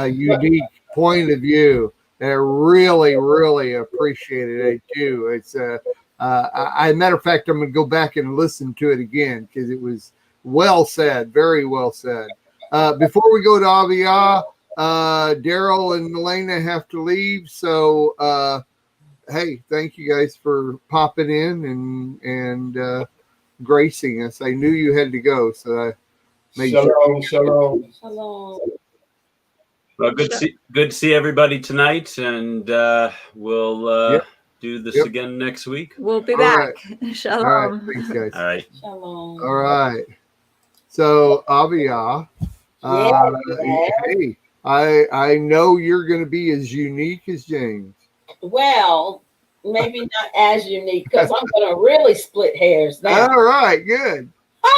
unique point of view. And I really, really appreciate it. I do. It's matter of fact, I'm going to go back and listen to it again because it was well said, very well said. Before we go to Aviyah, Darryl and Milena have to leave. So, hey, thank you guys for popping in and gracing us. I knew you had to go, so I made Shalom. Well, good to see everybody tonight, and we'll do this again next week. We'll be back. Right. Shalom. All right, thanks, guys. All right. Shalom. All right. So, Aviyah, hey, I know you're going to be as unique as James. Well, maybe not as unique, because I'm going to really split hairs now. All right, good.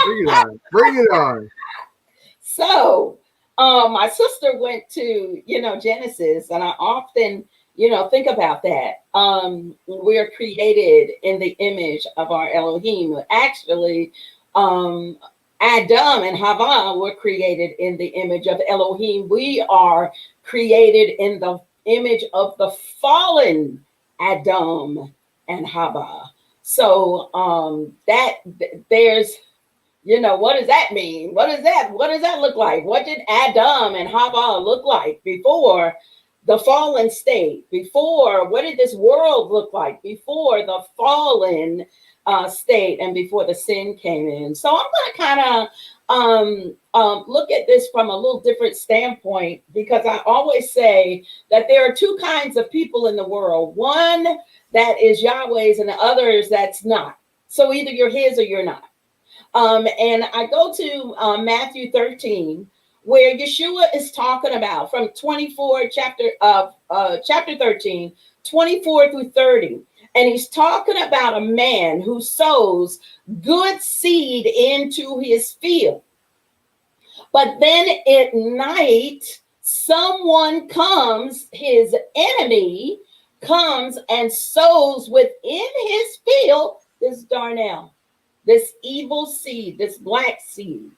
Bring it on. Bring it on. So, my sister went to, Genesis, and I often, think about that. We're created in the image of our Elohim. Actually, Adam and Hava were created in the image of Elohim. We are created in the image of the fallen Adam and Hava. So there's, what does that mean? What does that look like? What did Adam and Hava look like before the fallen state? What did this world look like before the fallen state and before the sin came in? So I'm going to kind look at this from a little different standpoint, because I always say that there are two kinds of people in the world. One that is Yahweh's and the other is that's not. So either you're his or you're not. And I go to Matthew 13, where Yeshua is talking about from 24 chapter 13, 24 through 30. And he's talking about a man who sows good seed into his field. But then at night, someone comes, his enemy comes and sows within his field this darnel, this evil seed, this black seed.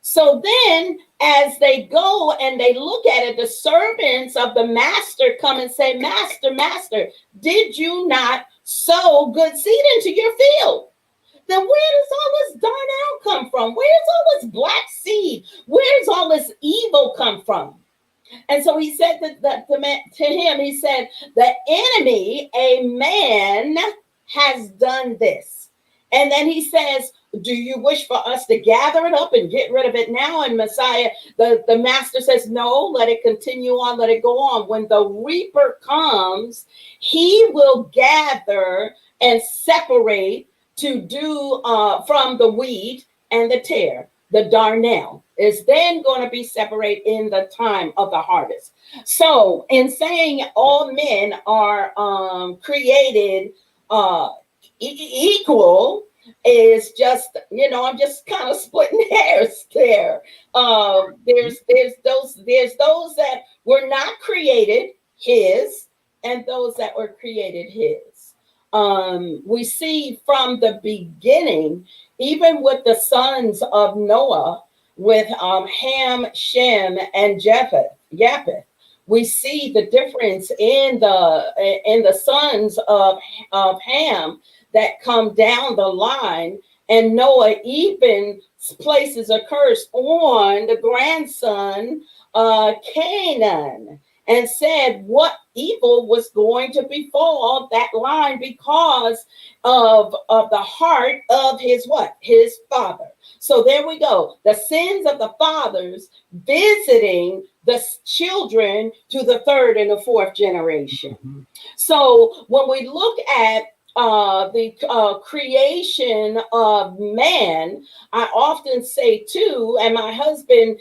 So then as they go and they look at it, the servants of the master come and say, Master, Master, did you not sow good seed into your field? Then where does all this darnel come from? Where's all this black seed? Where's all this evil come from? And so he said to him, he said, the enemy, a man, has done this. And then he says, do you wish for us to gather it up and get rid of it now? And Messiah, the master says, no, let it continue on, let it go on. When the reaper comes, he will gather and separate to do from the wheat and the tare. The darnel is then going to be separate in the time of the harvest. So in saying all men are created equal, is just, I'm just kind of splitting hairs there. There's those that were not created his, and those that were created his. We see from the beginning, even with the sons of Noah, with Ham, Shem, and Japheth, we see the difference in the sons of Ham that come down the line, and Noah even places a curse on the grandson Canaan, and said what evil was going to befall that line because of the heart of his father. So there we go. The sins of the fathers visiting the children to the third and the fourth generation. Mm-hmm. So when we look at the creation of man, I often say too, and my husband,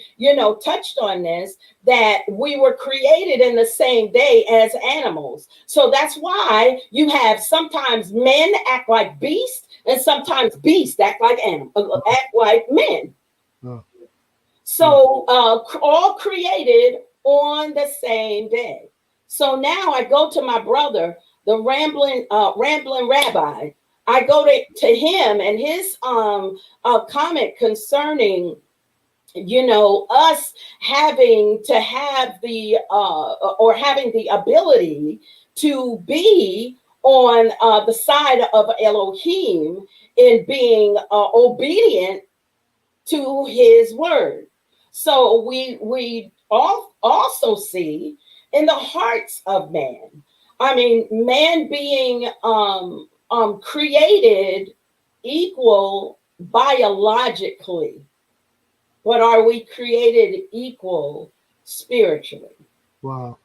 touched on this, that we were created in the same day as animals. So that's why you have sometimes men act like beasts, and sometimes beasts act like men. Oh. So all created on the same day. So now I go to my brother, the rambling Rabbi. I go to him and his comment concerning, us having to have the or having the ability to be on the side of Elohim in being obedient to his word. So we also see in the hearts of man. I mean, man being created equal biologically, but are we created equal spiritually? Wow.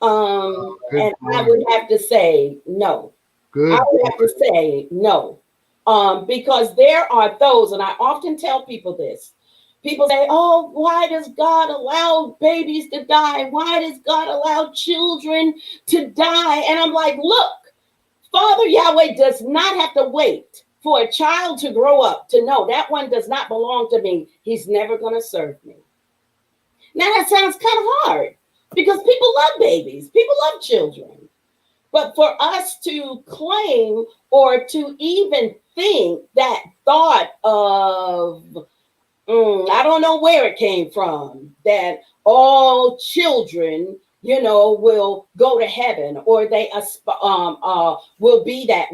And I would have to say no. Good. I would have to say no. Because there are those, and I often tell people this. People say, oh, why does God allow babies to die? Why does God allow children to die? And I'm like, look, Father Yahweh does not have to wait for a child to grow up to know that one does not belong to me. He's never going to serve me. Now that sounds kind of hard because people love babies. People love children. But for us to claim or to even think that thought of, I don't know where it came from, that all children, will go to heaven, or they will be that.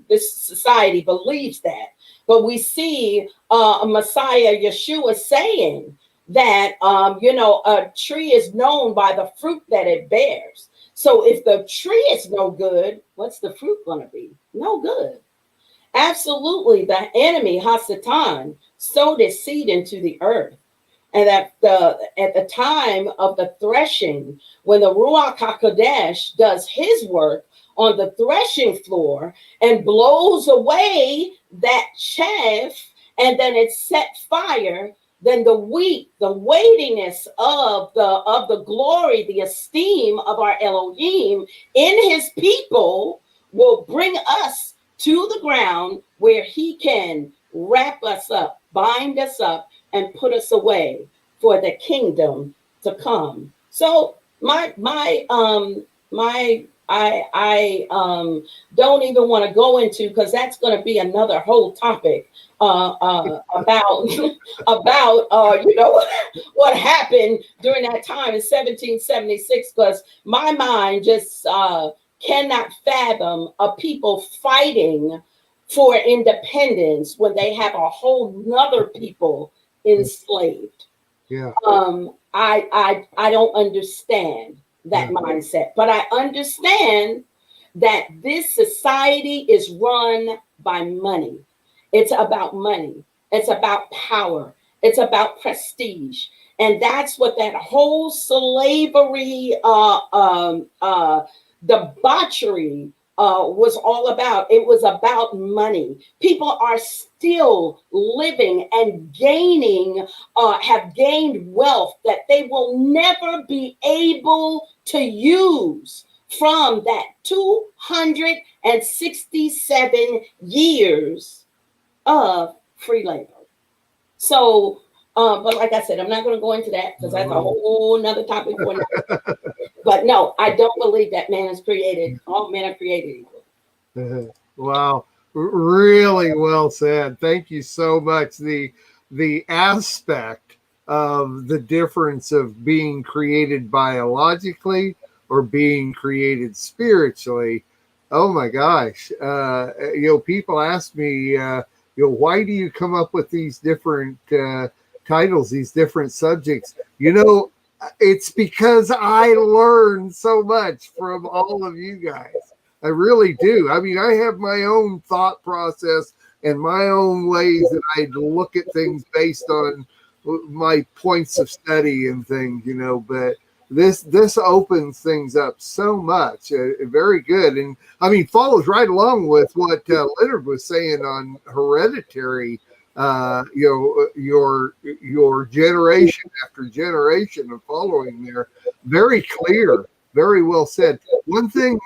This society believes that. But we see Messiah Yeshua saying that, a tree is known by the fruit that it bears. So if the tree is no good, what's the fruit going to be? No good. absolutely, the enemy, Hasatan, sowed his seed into the earth. And at the time of the threshing, when the Ruach HaKodesh does his work on the threshing floor and blows away that chaff, and then it set fire, then the wheat, the weightiness of the glory, the esteem of our Elohim in his people will bring us to the ground where he can wrap us up, bind us up, and put us away for the kingdom to come. So I don't even want to go into, because that's going to be another whole topic about what happened during that time in 1776, because my mind just cannot fathom a people fighting for independence when they have a whole nother people enslaved. Yeah. I don't understand that mindset, but I understand that this society is run by money. It's about money. It's about power. It's about prestige. And that's what that whole slavery debauchery was all about. It was about money. People are still living and gaining, have gained wealth that they will never be able to use from that 267 years of free labor. So, but like I said, I'm not going to go into that because that's a whole nother topic for now. But no, I don't believe that man is created. All men are created equal. Wow, really well said. Thank you so much. The aspect of the difference of being created biologically or being created spiritually. Oh my gosh. People ask me, why do you come up with these different titles, these different subjects? It's because I learned so much from all of you guys. I really do. I mean, I have my own thought process and my own ways that I look at things based on my points of study and things, but this opens things up so much. Very good. And I mean, follows right along with what Leonard was saying on hereditary, your generation after generation of following there. Very clear, very well said. One thing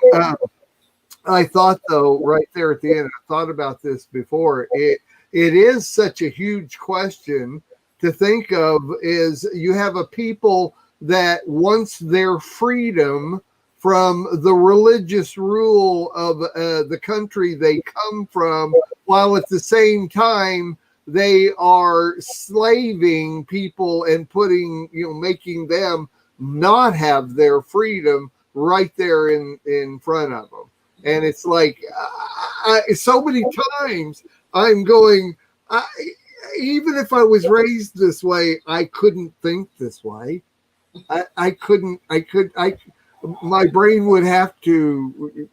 I thought, though, right there at the end, I thought about this before. It is such a huge question to think of, is you have a people that wants their freedom from the religious rule of the country they come from, while at the same time they are slaving people and making them not have their freedom right there in front of them. And it's like, so many times I'm going, even if I was raised this way, I couldn't think this way. My brain would have to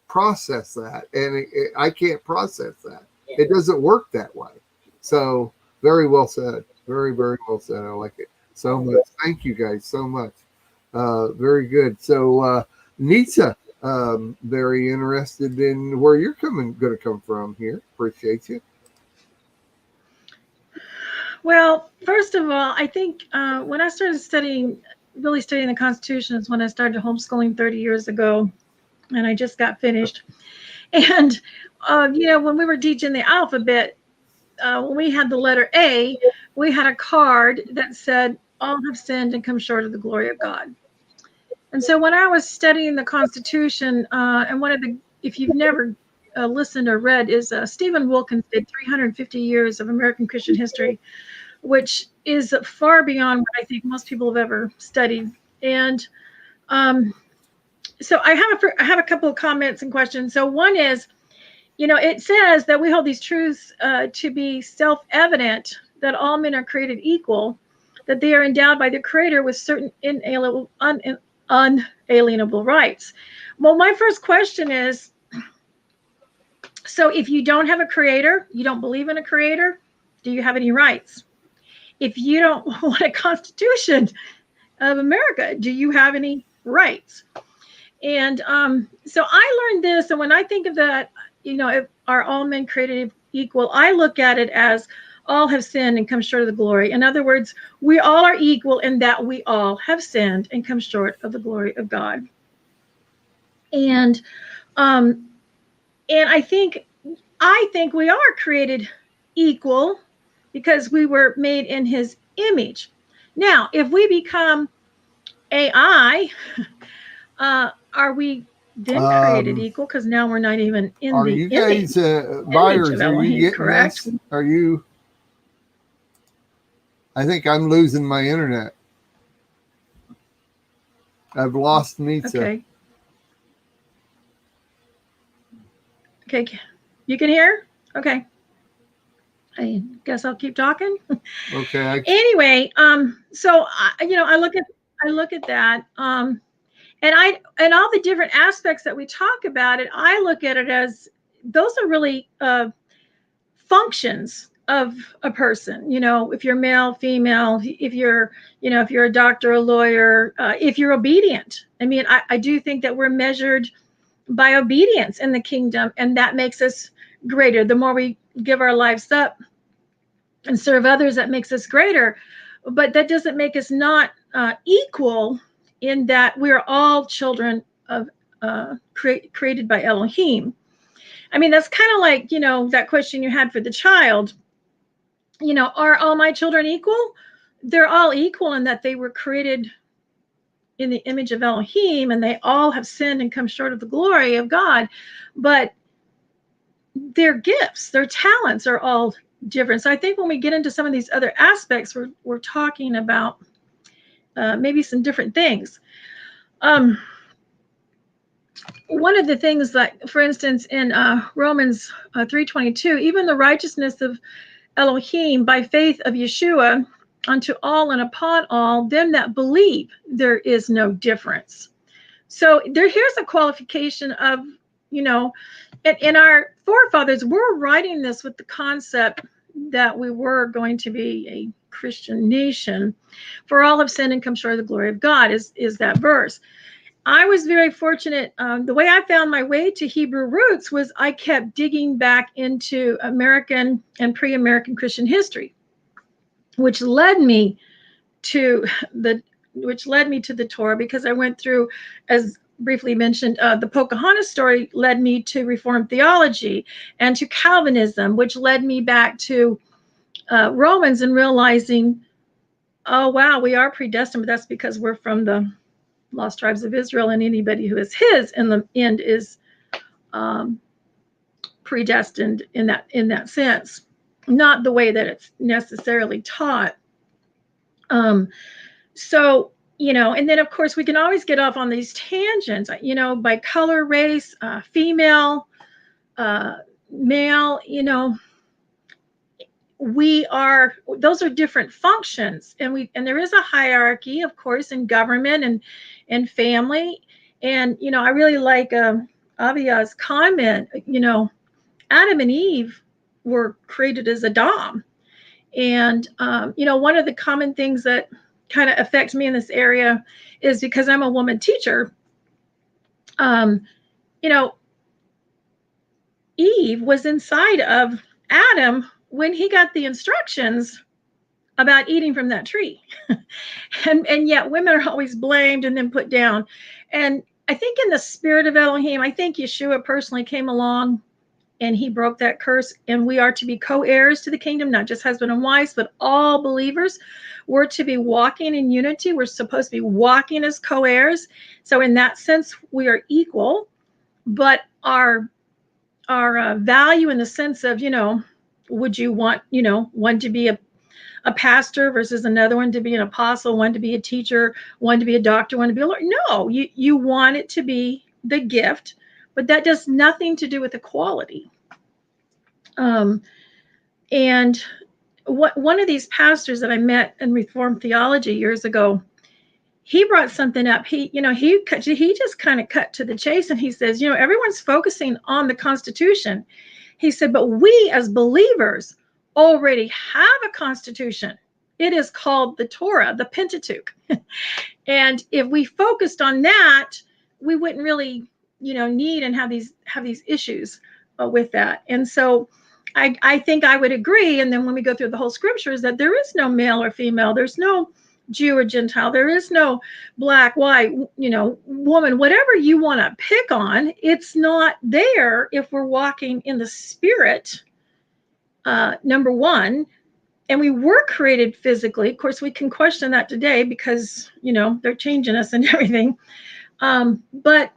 process that, and I can't process that. It doesn't work that way. So very well said. Very, very well said. I like it so much. Thank you guys so much. Very good. So Nisa, very interested in where you're going to come from here. Appreciate you. Well, first of all, I think when I started really studying the Constitution is when I started homeschooling 30 years ago, and I just got finished. And, when we were teaching the alphabet, when we had the letter A, we had a card that said, all have sinned and come short of the glory of God. And so when I was studying the Constitution, and if you've never listened or read, is Stephen Wilkins did 350 years of American Christian history, which is far beyond what I think most people have ever studied. And so I have a couple of comments and questions. So one is, it says that we hold these truths to be self-evident, that all men are created equal, that they are endowed by the Creator with certain unalienable rights. Well, my first question is, So if you don't have a creator, you don't believe in a creator, do you have any rights? If you don't want a constitution of America, do you have any rights? And so I learned this. And when I think of that, if are all men created equal, I look at it as all have sinned and come short of the glory. In other words, we all are equal in that we all have sinned and come short of the glory of God. And I think we are created equal because we were made in his image. Now, if we become AI, are we then created equal? Because now we're not even in are the you guys, Byers, are Elohim, you getting correct? this? Are you? I think I'm losing my internet. I've lost Nitsa. Okay, you can hear? Okay. I guess I'll keep talking. Okay. Anyway, so I look at that, and all the different aspects that we talk about it, I look at it as those are really functions of a person. If you're male, female, if you're a doctor, a lawyer, if you're obedient. I mean, I do think that we're measured by obedience in the kingdom, and that makes us greater. The more we give our lives up and serve others, that makes us greater. But that doesn't make us not equal in that we're all children of created by Elohim. I mean, that's kind of like, that question you had for the child. Are all my children equal? They're all equal in that they were created in the image of Elohim, and they all have sinned and come short of the glory of God. But their gifts, their talents are all different. So I think when we get into some of these other aspects, we're talking about maybe some different things. One of the things that, for instance, in Romans 3:22, even the righteousness of Elohim by faith of Yeshua unto all and upon all them that believe, there is no difference. So here's a qualification of, in our forefathers, we're writing this with the concept that we were going to be a Christian nation. For all have sinned and come short of the glory of God is that verse. I was very fortunate. The way I found my way to Hebrew roots was I kept digging back into American and pre-American Christian history, which led me to the Torah, because I went through, as briefly mentioned, the Pocahontas story led me to Reformed theology and to Calvinism, which led me back to Romans and realizing, oh, wow, we are predestined, but that's because we're from the lost tribes of Israel, and anybody who is his in the end is predestined in that sense, not the way that it's necessarily taught. So, and then of course we can always get off on these tangents, by color, race, female, male, those are different functions, and there is a hierarchy, of course, in government and family. And, I really like Aviyah's comment, Adam and Eve were created as Adam. And, one of the common things that kind of affect me in this area is because I'm a woman teacher. Eve was inside of Adam when he got the instructions about eating from that tree. and yet women are always blamed and then put down. And I think in the spirit of Elohim, I think Yeshua personally came along and he broke that curse, and we are to be co-heirs to the kingdom, not just husband and wives, but all believers. We're to be walking in unity. We're supposed to be walking as co-heirs. So in that sense, we are equal, but our value in the sense of, would you want, one to be a pastor versus another one to be an apostle, one to be a teacher, one to be a doctor, one to be a lawyer? No, you want it to be the gift, but that does nothing to do with equality. And one of these pastors that I met in Reformed theology years ago, he brought something up. He just kind of cut to the chase, and he says, everyone's focusing on the Constitution. he said, but we as believers already have a constitution. It is called the Torah, the Pentateuch. And if we focused on that, we wouldn't really, need and have these issues with that. And so I think I would agree. And then when we go through the whole scriptures, that there is no male or female, there's no Jew or Gentile, there is no black, white, woman, whatever you want to pick on, it's not there if we're walking in the Spirit, number one. And we were created physically. Of course, we can question that today because, they're changing us and everything. But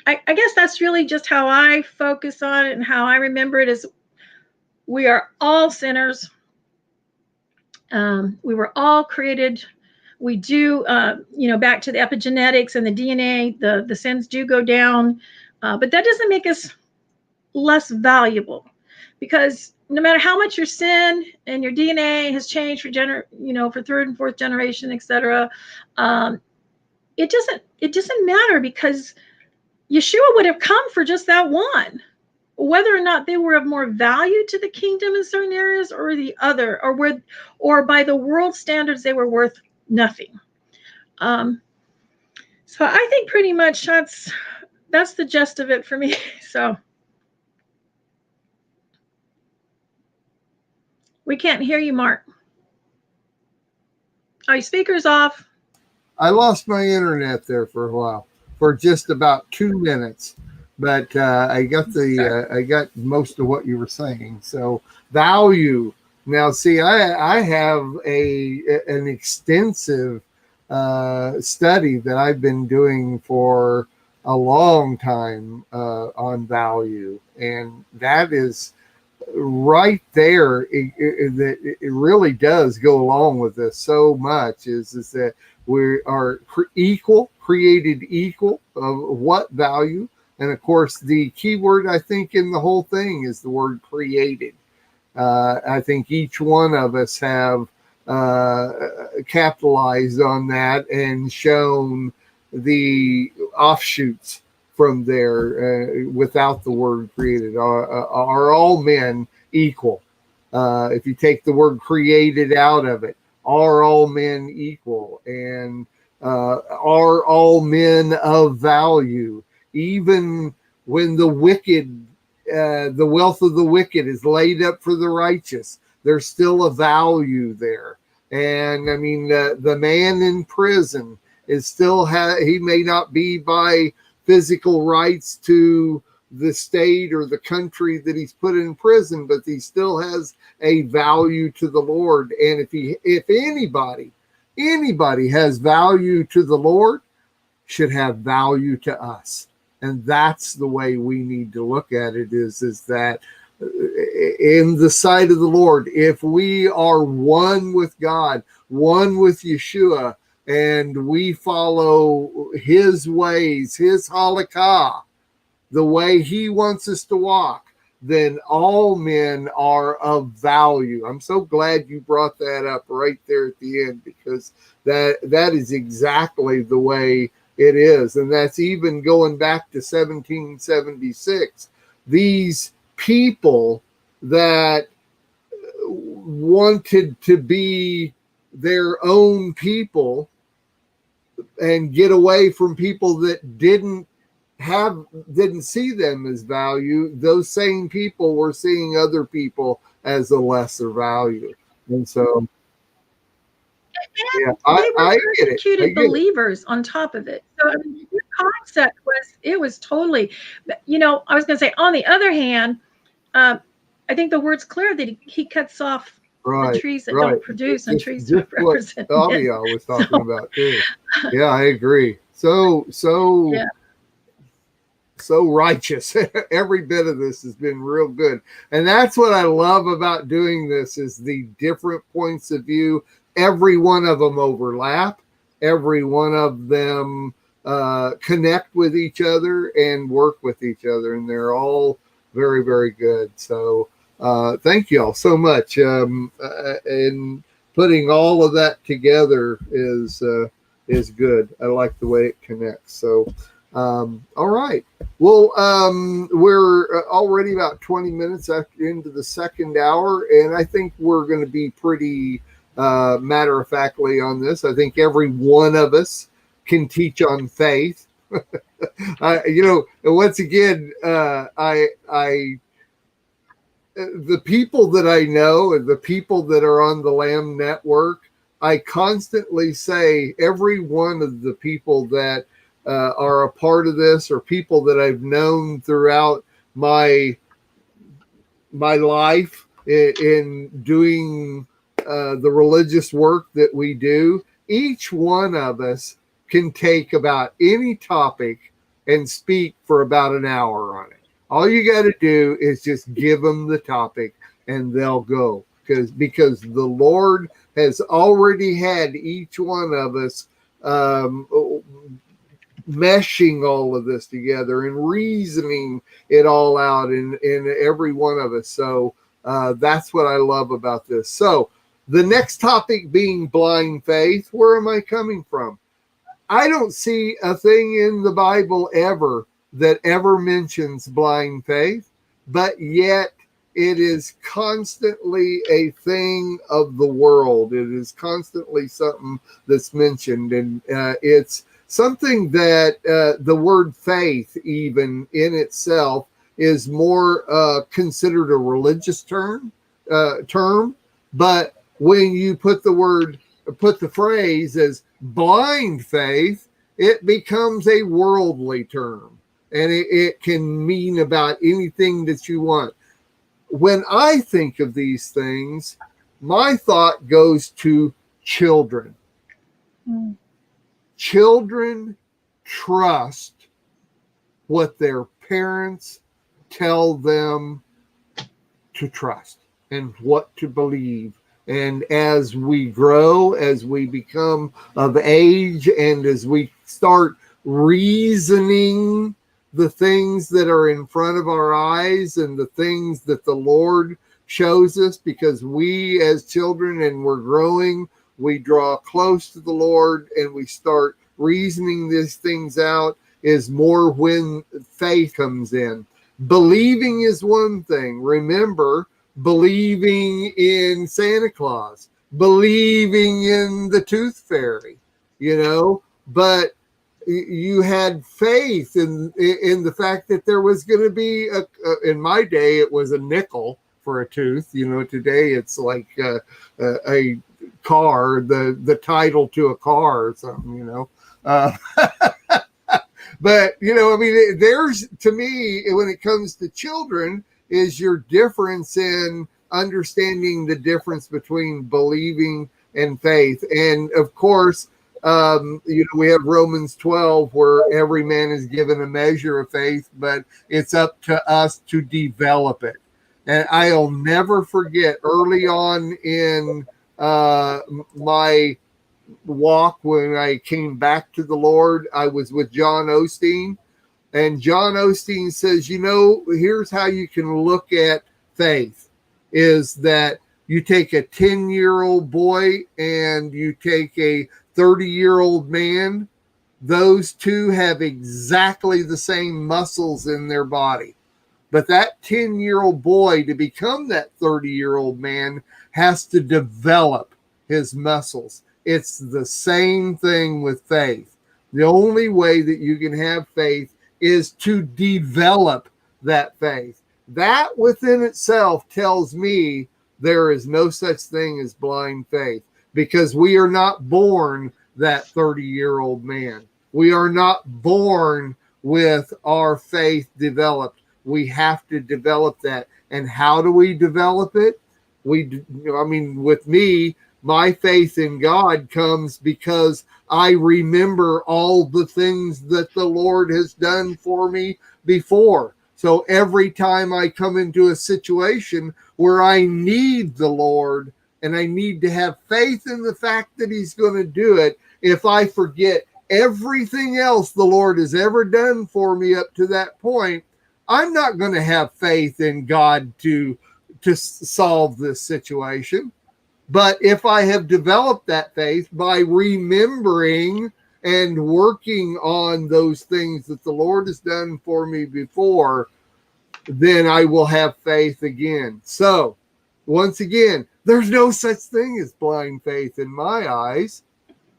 I guess that's really just how I focus on it and how I remember it is we are all sinners. We were all created. We do, back to the epigenetics and the DNA, the sins do go down. But that doesn't make us less valuable, because no matter how much your sin and your DNA has changed for third and fourth generation, etc., it doesn't matter, because Yeshua would have come for just that one, whether or not they were of more value to the kingdom in certain areas or the other, or by the world standards they were worth nothing. So I think pretty much that's the gist of it for me. So we can't hear you, Mark. Are your speakers off? I lost my internet there for a while, for just about 2 minutes, but I got I got most of what you were saying. So value. Now, see, I have an extensive study that I've been doing for a long time on value, and that is right there. It really does go along with this so much. Is that we are created equal of what value, and of course the key word I think in the whole thing is the word created. I think each one of us have capitalized on that and shown the offshoots from there without the word created. Are all men equal? If you take the word created out of it, are all men equal? And are all men of value? Even when the wicked, the wealth of the wicked is laid up for the righteous, there's still a value there. And I mean, the man in prison is still, he may not be by physical rights to the state or the country that he's put in prison, but he still has a value to the Lord. And if anybody has value to the Lord, should have value to us. And that's the way we need to look at it, is that in the sight of the Lord, if we are one with God, one with Yeshua, and we follow his ways, his halakha, the way he wants us to walk, then all men are of value. I'm so glad you brought that up right there at the end, because that is exactly the way it is. And that's even going back to 1776. These people that wanted to be their own people and get away from people that didn't see them as value, those same people were seeing other people as a lesser value. And so yeah, I persecuted believers on top of it. So I mean, the concept was totally, I was going to say, on the other hand, I think the word's clear that he cuts off the trees that don't produce and trees that represent. Aviyah was talking about too. Yeah, I agree. So righteous. Every bit of this has been real good. And that's what I love about doing this, is the different points of view. Every one of them overlap. Every one of them connect with each other and work with each other. And they're all very, very good. So thank you all so much. And putting all of that together is good. I like the way it connects. So All right. Well, we're already about 20 minutes into the second hour, and I think we're going to be pretty matter-of-factly on this. I think every one of us can teach on faith. Once again, the people that I know and the people that are on the Lamb Network, I constantly say every one of the people that are a part of this, or people that I've known throughout my life in doing the religious work that we do, each one of us can take about any topic and speak for about an hour on it. All you got to do is just give them the topic and they'll go, because the Lord has already had each one of us meshing all of this together and reasoning it all out in every one of us. So that's what I love about this. So the next topic being blind faith. Where am I coming from? I don't see a thing in the Bible ever that ever mentions blind faith, but yet it is constantly a thing of the world. It is constantly something that's mentioned, and it's something that the word faith, even in itself, is more considered a religious term. But when you put the phrase as blind faith, it becomes a worldly term, and it can mean about anything that you want. When I think of these things, my thought goes to children. Mm. Children trust what their parents tell them to trust and what to believe. And as we grow, as we become of age, and as we start reasoning the things that are in front of our eyes and the things that the Lord shows us, because we as children and we're growing, we draw close to the Lord and we start reasoning these things out, is more when faith comes in. Believing is one thing. Remember, believing in Santa Claus, believing in the tooth fairy, but you had faith in the fact that there was going to be in my day, it was a nickel for a tooth. Today it's like a car, the title to a car or something, but there's, to me, when it comes to children, is your difference in understanding the difference between believing and faith. And of course, we have Romans 12, where every man is given a measure of faith, but it's up to us to develop it. And I'll never forget, early on in my walk, when I came back to the Lord, I was with John Osteen. And John Osteen says, here's how you can look at faith, is that you take a 10-year-old boy and you take a 30-year-old man. Those two have exactly the same muscles in their body. But that 10-year-old boy, to become that 30-year-old man, has to develop his muscles. It's the same thing with faith. The only way that you can have faith is to develop that faith. That within itself tells me there is no such thing as blind faith, because we are not born that 30-year-old man. We are not born with our faith developed. We have to develop that. And how do we develop it? With me, my faith in God comes because I remember all the things that the Lord has done for me before. So every time I come into a situation where I need the Lord and I need to have faith in the fact that he's going to do it, if I forget everything else the Lord has ever done for me up to that point, I'm not going to have faith in God to solve this situation. But if I have developed that faith by remembering and working on those things that the Lord has done for me before, then I will have faith again. So, once again, there's no such thing as blind faith in my eyes.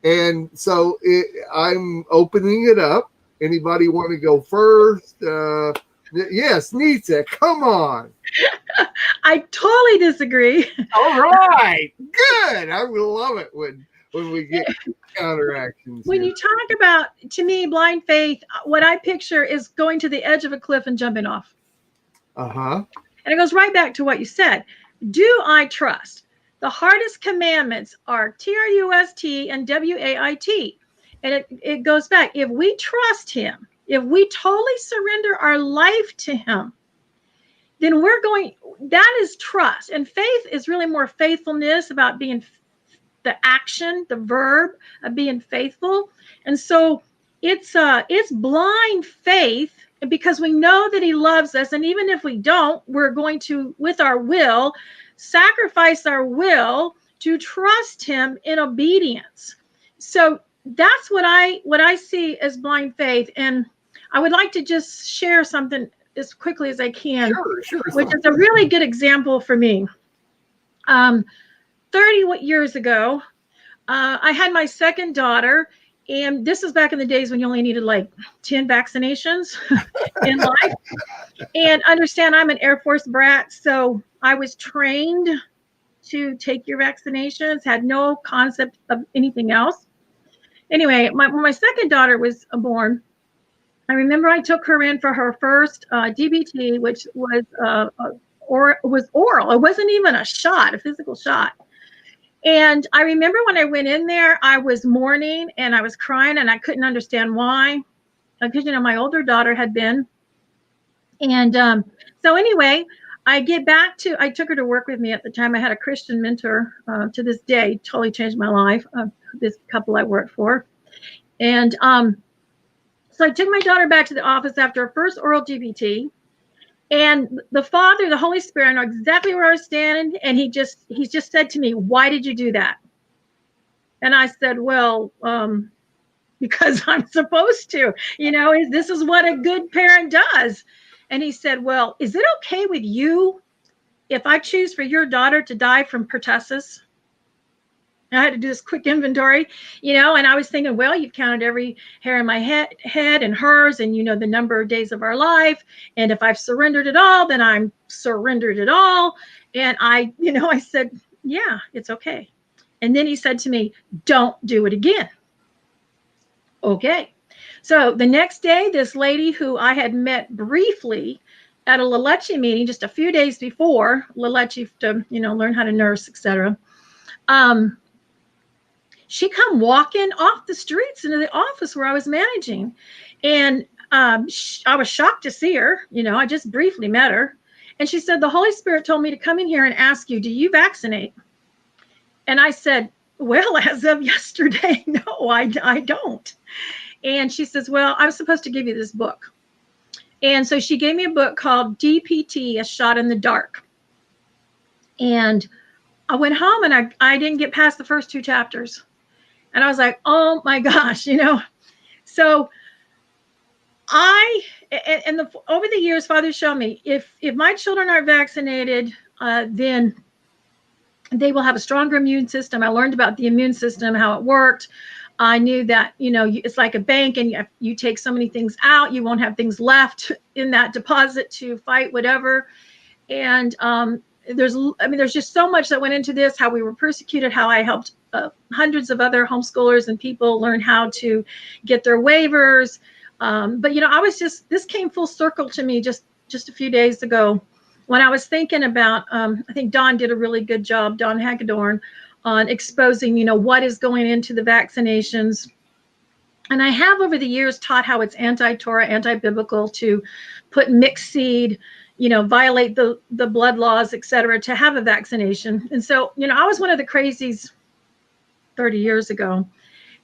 And so I'm opening it up. Anybody want to go first? Yes, Nita, come on. I totally disagree. All right, good. I will love it when we get counteractions. When you talk about, to me, blind faith, what I picture is going to the edge of a cliff and jumping off. Uh-huh. And it goes right back to what you said. Do I trust? The hardest commandments are trust and wait. And it goes back. If we trust him, if we totally surrender our life to him, then that is trust. And faith is really more faithfulness, about being the action, the verb of being faithful. And so it's blind faith, because we know that he loves us. And even if we don't, we're going to, with our will, sacrifice our will to trust him in obedience. So that's what I see as blind faith. And I would like to just share something as quickly as I can, Sure. which is a really good example for me. 30 years ago, I had my second daughter, and this is back in the days when you only needed like 10 vaccinations in life. And understand, I'm an Air Force brat, so I was trained to take your vaccinations, had no concept of anything else. Anyway, when my second daughter was born, I remember I took her in for her first DBT, which was oral. It wasn't even a shot, a physical shot. And I remember when I went in there, I was mourning and I was crying, and I couldn't understand why, because my older daughter had been. And so anyway, I took her to work with me at the time. I had a Christian mentor to this day, totally changed my life, this couple I worked for. And so I took my daughter back to the office after her first oral DBT. And the Father, the Holy Spirit, know exactly where I was standing. And he just said to me, "Why did you do that?" And I said, "Well, because I'm supposed to, this is what a good parent does." And he said, "Well, is it okay with you if I choose for your daughter to die from pertussis?" And I had to do this quick inventory, and I was thinking, well, you've counted every hair in my head and hers, and the number of days of our life. And if I've surrendered it all, then I'm surrendered it all. And I said, yeah, it's okay. And then he said to me, "Don't do it again." Okay. So the next day, this lady who I had met briefly at a Lelechi meeting just a few days before, Lelechi to, learn how to nurse, etc. She come walking off the streets into the office where I was managing. And I was shocked to see her. I just briefly met her. And she said, "The Holy Spirit told me to come in here and ask you, do you vaccinate?" And I said, "Well, as of yesterday, no, I don't." And she says, "Well, I was supposed to give you this book." And so she gave me a book called DPT, A Shot in the Dark. And I went home and I didn't get past the first 2 chapters. And I was like, oh my gosh, So over the years, Father showed me, if my children are vaccinated, then they will have a stronger immune system. I learned about the immune system, how it worked. I knew that, it's like a bank, and you take so many things out, you won't have things left in that deposit to fight whatever. And there's just so much that went into this, how we were persecuted, how I helped hundreds of other homeschoolers and people learn how to get their waivers. But this came full circle to me just a few days ago when I was thinking about, I think Don did a really good job, Don Hagedorn, on exposing, what is going into the vaccinations. And I have over the years taught how it's anti-Torah, anti-biblical to put mixed seed, violate the blood laws, et cetera, to have a vaccination. And so, I was one of the crazies 30 years ago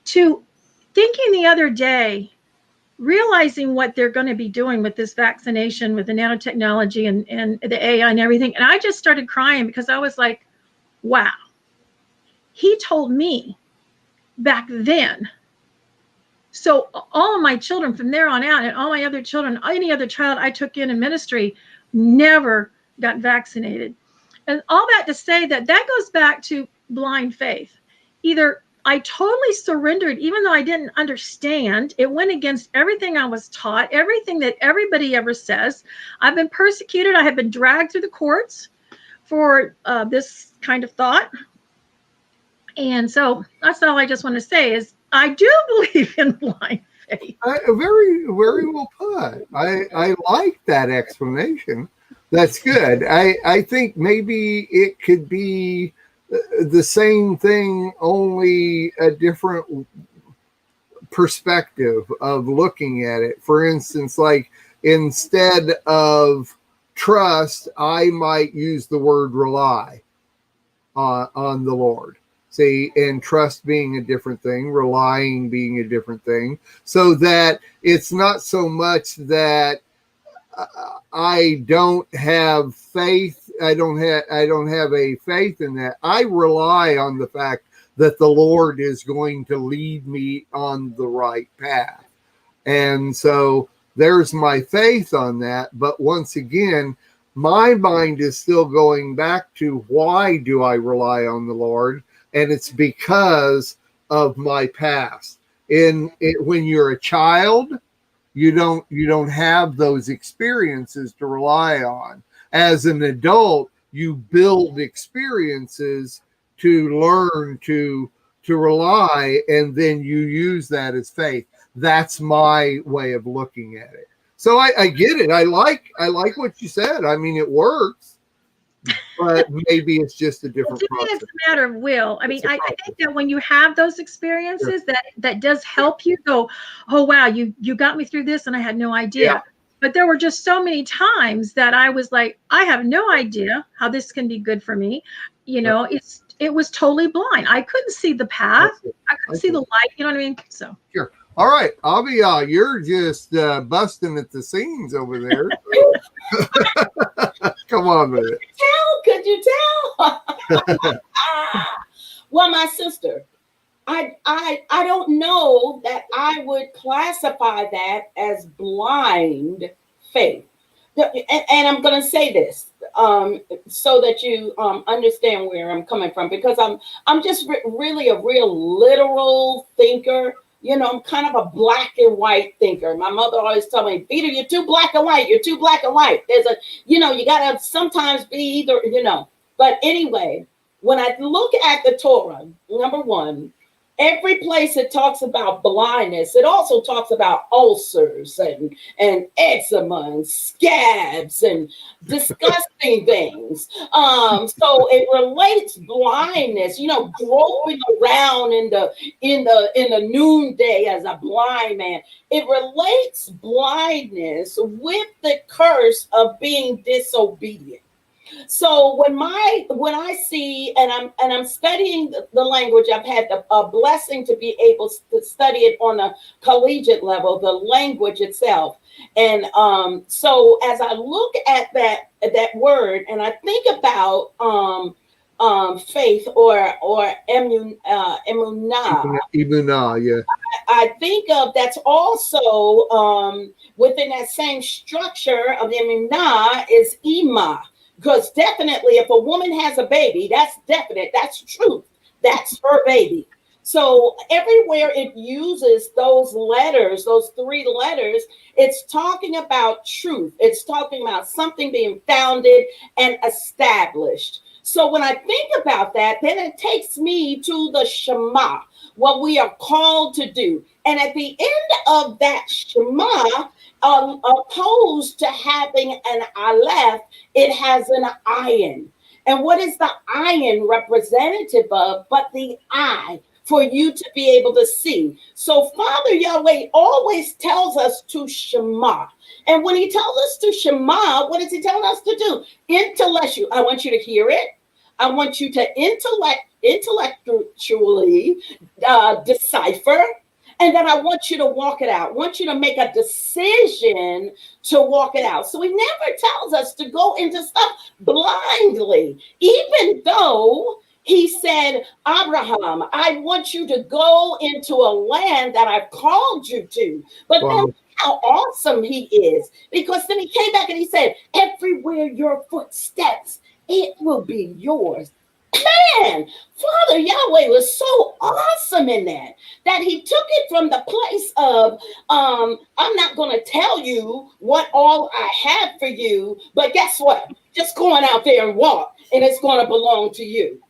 to thinking the other day, realizing what they're going to be doing with this vaccination, with the nanotechnology and the AI and everything. And I just started crying because I was like, wow, he told me back then So all of my children from there on out, and all my other children, any other child I took in ministry, never got vaccinated. And all that to say that goes back to blind faith. Either I totally surrendered, even though I didn't understand. It went against everything I was taught, everything that everybody ever says. I've been persecuted. I have been dragged through the courts for this kind of thought. And so that's all I just want to say is I do believe in blind faith. Very, very well put. I like that explanation. That's good. I think maybe it could be the same thing, only a different perspective of looking at it. For instance, like instead of trust, I might use the word rely on the Lord. See, and trust being a different thing, relying being a different thing, so that it's not so much that I don't have faith. I don't have a faith in that. I rely on the fact that the Lord is going to lead me on the right path. And so there's my faith on that. But once again, my mind is still going back to, why do I rely on the Lord? And it's because of my past. When you're a child, you don't have those experiences to rely on. As an adult, you build experiences to learn to rely, and then you use that as faith. That's my way of looking at it. So I get it. I like what you said. I mean, it works. But maybe it's just a different process. It's a matter of will. I mean, I think that when you have those experiences, that does help you go, oh, wow, you got me through this and I had no idea. Yeah. But there were just so many times that I was like, I have no idea how this can be good for me. You know, it was totally blind. I couldn't see the path. I couldn't see the light. You know what I mean? So. Sure. All right, Aviyah, you're just busting at the seams over there. Come on with it. Could you tell? Well, my sister, I don't know that I would classify that as blind faith. And I'm going to say this so that you understand where I'm coming from, because I'm just really a real literal thinker. You know, I'm kind of a black and white thinker. My mother always told me, Peter, you're too black and white. You're too black and white. You got to sometimes be either, But anyway, when I look at the Torah, number one, every place it talks about blindness, it also talks about ulcers and eczema and scabs and disgusting things. So it relates blindness, groping around in the noonday as a blind man. It relates blindness with the curse of being disobedient. So when I see, and I'm studying the language, I've had a blessing to be able to study it on a collegiate level, the language itself. And so as I look at that word, and I think about faith or emunah, yeah. I think of that's also within that same structure of emunah is imah. Because definitely if a woman has a baby, that's definite, that's truth, that's her baby. So everywhere it uses those letters, those three letters, it's talking about truth. It's talking about something being founded and established. So when I think about that, then it takes me to the Shema, what we are called to do. And at the end of that Shema, opposed to having an aleph, it has an ayin. And what is the ayin representative of but the eye, for you to be able to see? So Father Yahweh always tells us to Shema. And when he tells us to Shema, what is he telling us to do? Intellectual. I want you to hear it. I want you to intellectually decipher. And then I want you to walk it out. I want you to make a decision to walk it out. So he never tells us to go into stuff blindly, even though He said, Abraham, I want you to go into a land that I've called you to. But Wow. then how awesome he is. Because then he came back and he said, everywhere your foot steps, it will be yours. Man, Father Yahweh was so awesome in that he took it from the place of, I'm not going to tell you what all I have for you, but guess what? Just going out there and walk, and it's going to belong to you.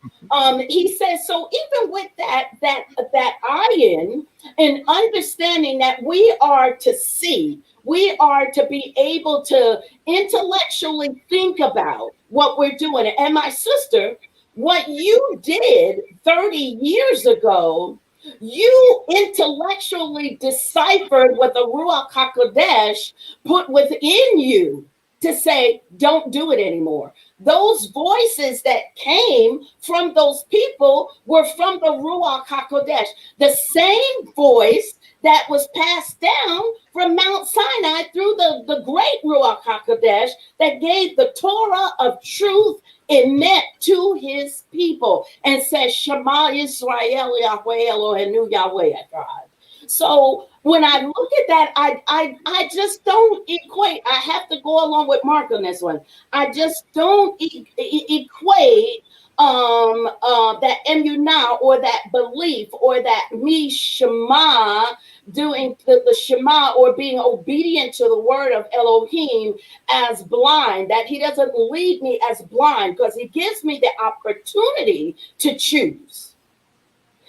He says, so even with that iron and understanding that we are to see, we are to be able to intellectually think about what we're doing. And my sister, what you did 30 years ago, you intellectually deciphered what the Ruach HaKodesh put within you to say, don't do it anymore. Those voices that came from those people were from the Ruach HaKodesh. The same voice that was passed down from Mount Sinai through the great Ruach HaKodesh that gave the Torah of truth emet to his people and said, Shema Yisrael Yahweh Eloheinu Yahweh God. So when I look at that, I just don't equate. I have to go along with Mark on this one. I just don't equate that emunah or that belief or that me shema, doing the shema or being obedient to the word of Elohim as blind, that he doesn't lead me as blind because he gives me the opportunity to choose.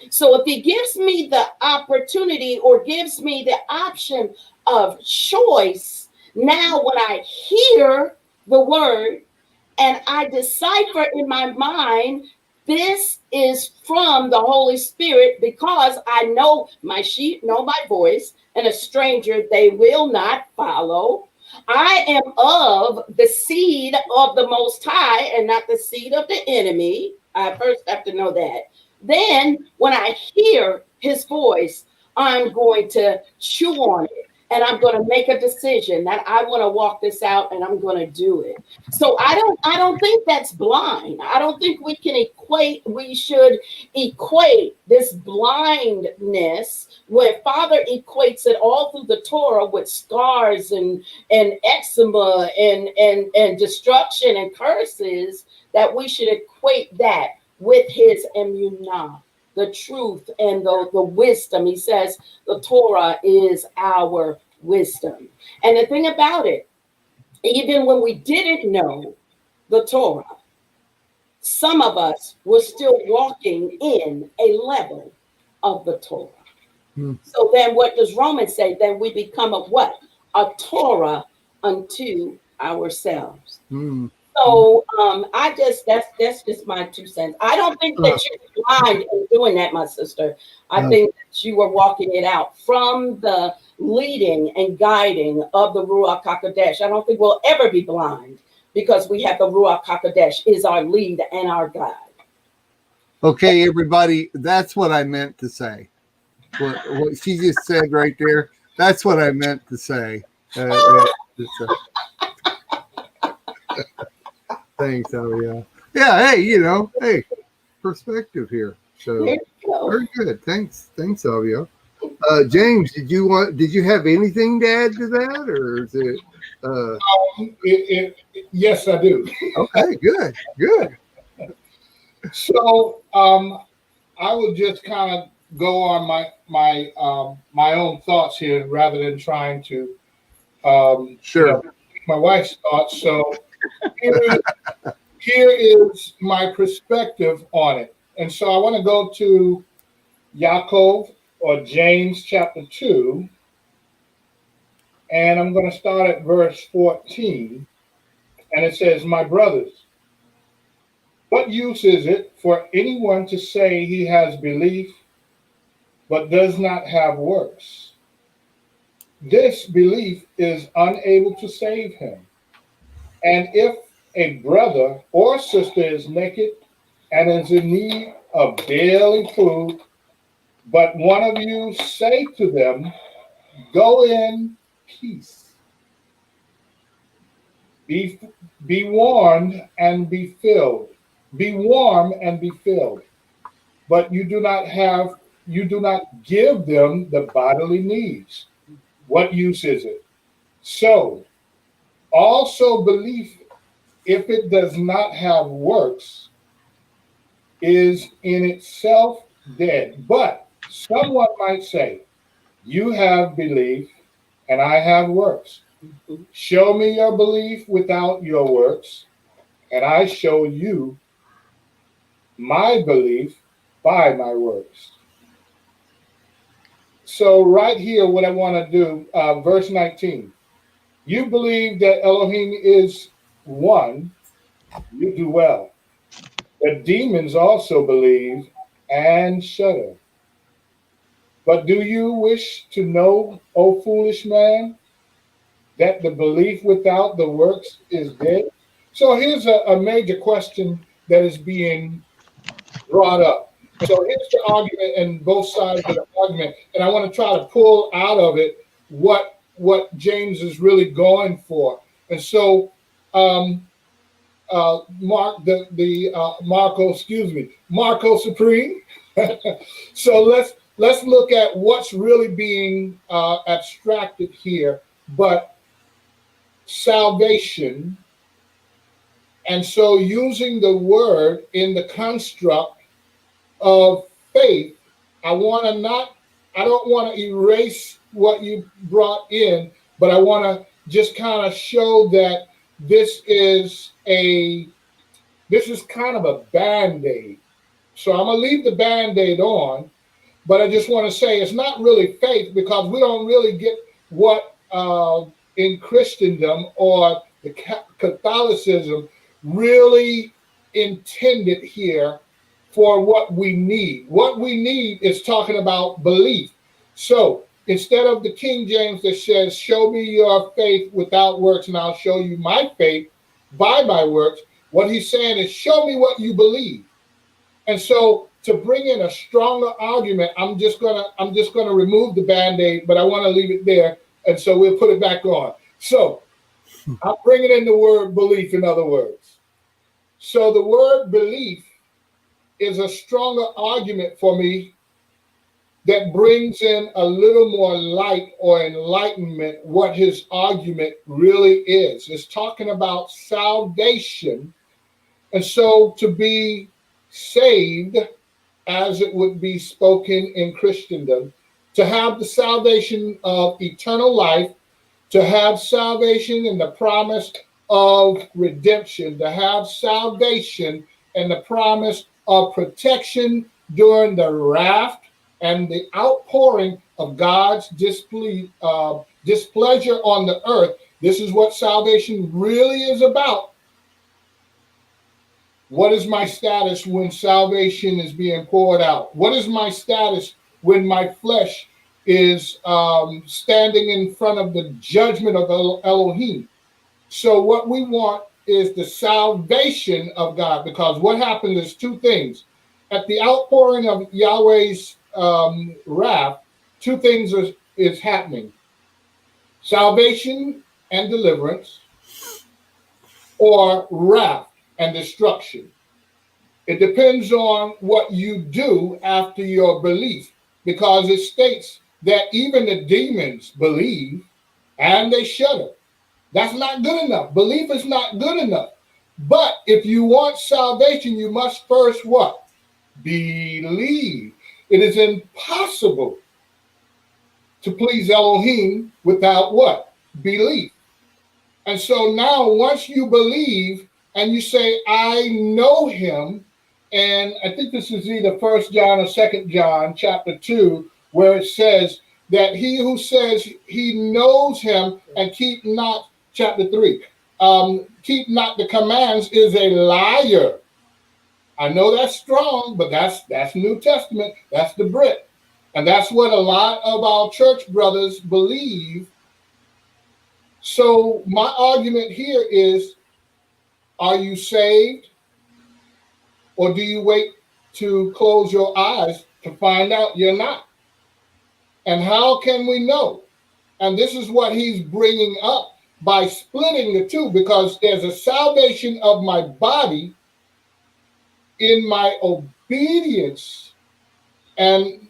So if he gives me the opportunity or gives me the option of choice, now when I hear the word and I decipher in my mind, this is from the Holy Spirit, because I know my sheep know my voice, and a stranger they will not follow. I am of the seed of the Most High and not the seed of the enemy. I first have to know that. Then when I hear his voice, I'm going to chew on it. And I'm going to make a decision that I want to walk this out, and I'm going to do it. So I don't think that's blind. I don't think we should equate this blindness where Father equates it all through the Torah with scars and eczema and destruction and curses, that we should equate that with his emunah, the truth and the wisdom. He says the Torah is our wisdom. And the thing about it, even when we didn't know the Torah, some of us were still walking in a level of the Torah. So then what does Romans say? Then we become a what? A Torah unto ourselves. So that's just my 2 cents. I don't think that you're blind in doing that, my sister. I think that you were walking it out from the leading and guiding of the Ruach HaKodesh. I don't think we'll ever be blind, because we have the Ruach HaKodesh is our lead and our guide. Okay, everybody, that's what I meant to say. What she just said right there, that's what I meant to say. Thanks, Aviyah. Yeah, hey, perspective here. So very good. Thanks, Aviyah. James, did you have anything to add to that, or is it? Yes, I do. Okay, good. So I would just kind of go on my own thoughts here rather than trying to my wife's thoughts. So here is my perspective on it. And so I want to go to Yaakov or James chapter 2. And I'm going to start at verse 14. And it says, my brothers, what use is it for anyone to say he has belief but does not have works? This belief is unable to save him. And if a brother or sister is naked and is in need of daily food, but one of you say to them, go in peace, be warned and be filled, Be warm and be filled. But you do not give them the bodily needs. What use is it? So, also belief, if it does not have works, is in itself dead. But someone might say, you have belief and I have works. Show me your belief without your works, and I show you my belief by my works. So right here, what I want to do, verse 19. You believe that Elohim is one, you do well. The demons also believe and shudder. But do you wish to know, O foolish man, that the belief without the works is dead? So here's a major question that is being brought up. So here's the argument and both sides of the argument, and I want to try to pull out of it what James is really going for. And so Marco Supreme. So let's look at what's really being abstracted here, but salvation. And so using the word in the construct of faith, I don't want to erase what you brought in, but I want to just kind of show that this is kind of a Band-Aid. So I'm going to leave the Band-Aid on, but I just want to say it's not really faith, because we don't really get what in Christendom or the Catholicism really intended here for what we need. What we need is talking about belief. So instead of the King James that says, show me your faith without works and I'll show you my faith by my works, what he's saying is, show me what you believe. And so to bring in a stronger argument, I'm just gonna remove the Band-Aid, but I want to leave it there, and so we'll put it back on. So I'm bringing in the word belief, in other words. So the word belief is a stronger argument for me that brings in a little more light or enlightenment what his argument really is. It's talking about salvation. And so to be saved, as it would be spoken in Christendom, to have the salvation of eternal life, to have salvation and the promise of redemption, to have salvation and the promise of protection during the wrath and the outpouring of God's displeasure on the earth. This is what salvation really is about. What is my status when salvation is being poured out? What is my status when my flesh is standing in front of the judgment of Elohim? So what we want is the salvation of God, because what happens is two things. At the outpouring of Yahweh's wrath, two things is happening: salvation and deliverance, or wrath and destruction. It depends on what you do after your belief, because it states that even the demons believe and they shudder. That's not good enough. Belief is not good enough. But if you want salvation, you must first what? Believe. It is impossible to please Elohim without what? Belief. And so now once you believe and you say, I know him, and I think this is either 1 John or 2 John chapter 2, where it says that he who says he knows him and keep not, chapter 3, keep not the commands is a liar. I know that's strong, but that's New Testament. That's the Brit. And that's what a lot of our church brothers believe. So my argument here is, are you saved? Or do you wait to close your eyes to find out you're not? And how can we know? And this is what he's bringing up by splitting the two, because there's a salvation of my body in my obedience. And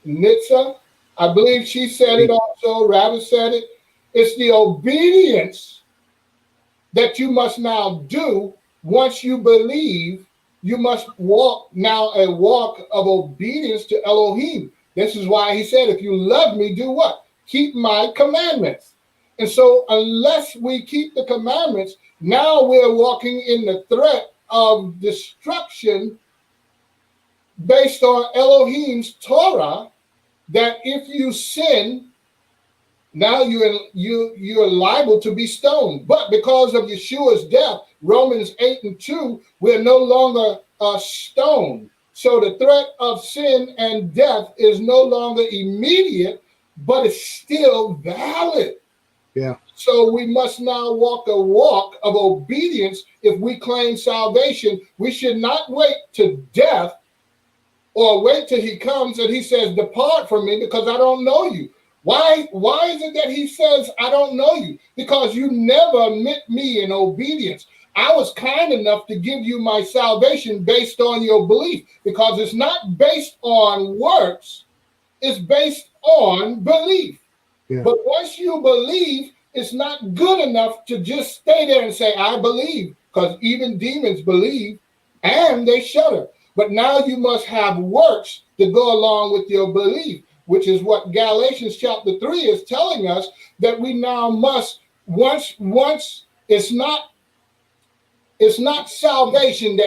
Nitsa, I believe she said it also, Rabbi said it. It's the obedience that you must now do once you believe. You must walk now a walk of obedience to Elohim. This is why he said, if you love me, do what? Keep my commandments. And so unless we keep the commandments, now we're walking in the threat of destruction based on Elohim's Torah, that if you sin, now you're liable to be stoned. But because of Yeshua's death, Romans 8:2, we're no longer stoned. So the threat of sin and death is no longer immediate, but it's still valid. Yeah. So we must now walk a walk of obedience. If we claim salvation, we should not wait to death or wait till he comes and he says, depart from me because I don't know you. Why is it that he says, I don't know you? Because you never met me in obedience. I was kind enough to give you my salvation based on your belief, because it's not based on works, it's based on belief. Yeah. But once you believe, it's not good enough to just stay there and say, I believe, because even demons believe and they shudder. But now you must have works to go along with your belief, which is what Galatians chapter 3 is telling us, that we now must, once it's not salvation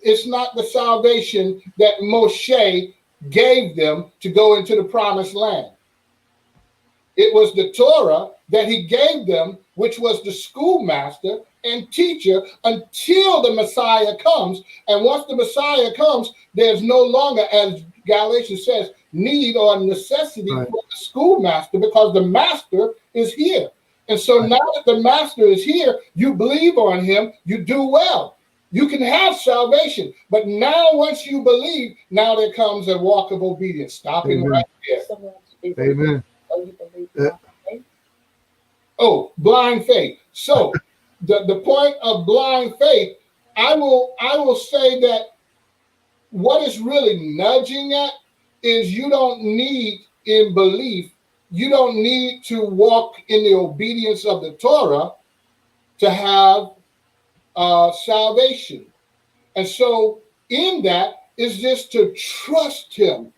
it's not the salvation that Moshe gave them to go into the promised land. It was the Torah that he gave them, which was the schoolmaster and teacher until the Messiah comes. And once the Messiah comes, there's no longer, as Galatians says, need or necessity for the schoolmaster, because the master is here. And so now that the master is here, you believe on him, you do well. You can have salvation. But now once you believe, now there comes a walk of obedience. Stopping right there. Amen. Blind faith. So the point of blind faith, I will say that what is really nudging at is you don't need in belief, you don't need to walk in the obedience of the Torah to have salvation. And so in that is just to trust him.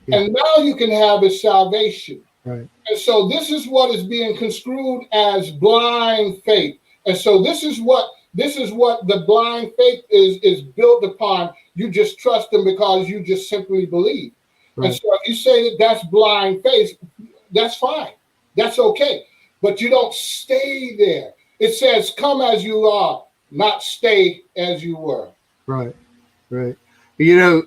Yeah. And now you can have his salvation. Right. And so this is what is being construed as blind faith. And so this is what the blind faith is built upon. You just trust him because you just simply believe. Right. And so if you say that that's blind faith, that's fine. That's okay. But you don't stay there. It says, come as you are, not stay as you were. Right, right. You know,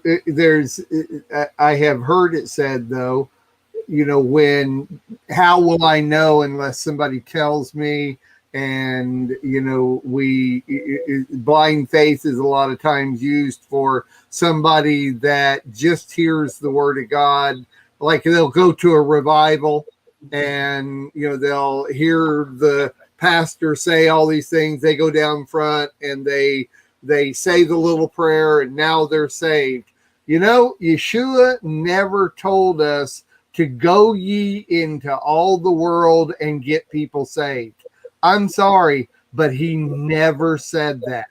I have heard it said, though, you know, how will I know unless somebody tells me? And, you know, blind faith is a lot of times used for somebody that just hears the word of God. Like they'll go to a revival and, you know, they'll hear the pastor say all these things. They go down front and they say the little prayer and now they're saved. You know, Yeshua never told us to go ye into all the world and get people saved. I'm sorry, but he never said that.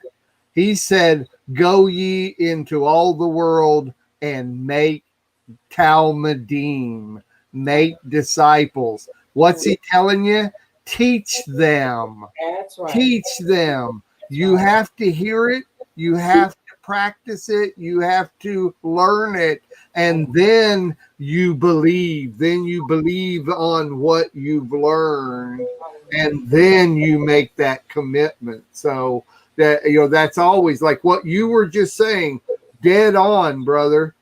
He said, go ye into all the world and make Talmudim, make disciples. What's he telling you? Teach them. That's right. Teach them. You have to hear it. You have to practice it. You have to learn it. And then you believe. Then you believe on what you've learned. And then you make that commitment. So that, you know, that's always like what you were just saying. Dead on, brother.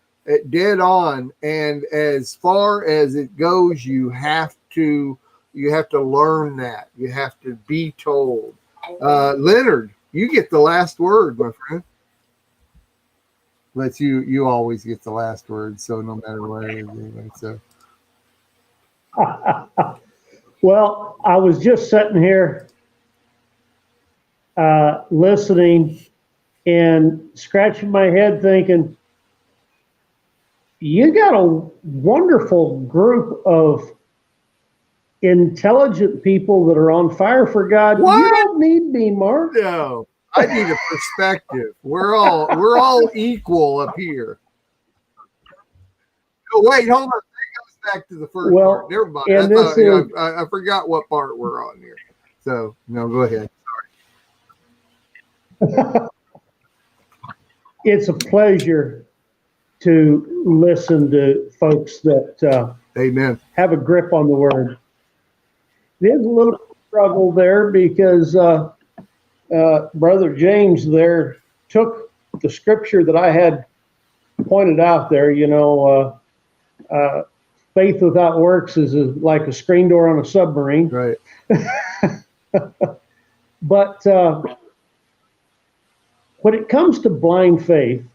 Dead on. And as far as it goes, you have to learn that. You have to be told. Leonard, you get the last word, my friend. But you always get the last word, so no matter what it is, anyway. So well, I was just sitting here listening and scratching my head thinking, you got a wonderful group of intelligent people that are on fire for God. What? You don't need me, Mark. No, I need a perspective. We're all equal up here. Oh, wait, hold on. That goes back to the first part. Never mind. I forgot what part we're on here. So, no, go ahead. Sorry. It's a pleasure to listen to folks that Amen. have a grip on the word. There's a little struggle there because Brother James there took the scripture that I had pointed out there, faith without works is like a screen door on a submarine. Right. But when it comes to blind faith,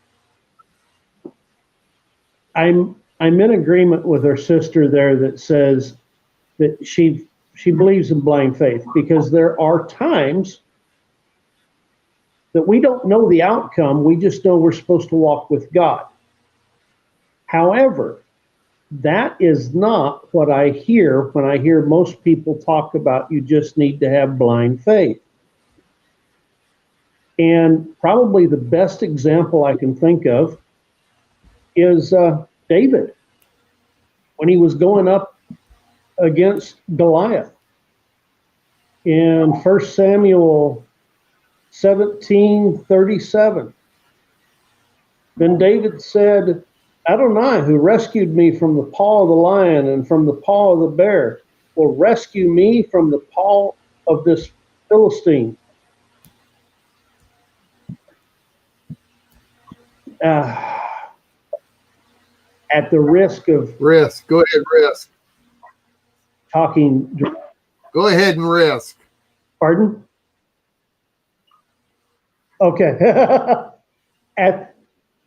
I'm in agreement with our sister there that says that she believes in blind faith, because there are times that we don't know the outcome. We just know we're supposed to walk with God. However, that is not what I hear when I hear most people talk about you just need to have blind faith. And probably the best example I can think of is David, when he was going up against Goliath. In 1 Samuel 17:37, then David said, Adonai, who rescued me from the paw of the lion and from the paw of the bear, will rescue me from the paw of this Philistine. At the risk of Go ahead, risk. Talking. Go ahead and risk. Pardon? Okay.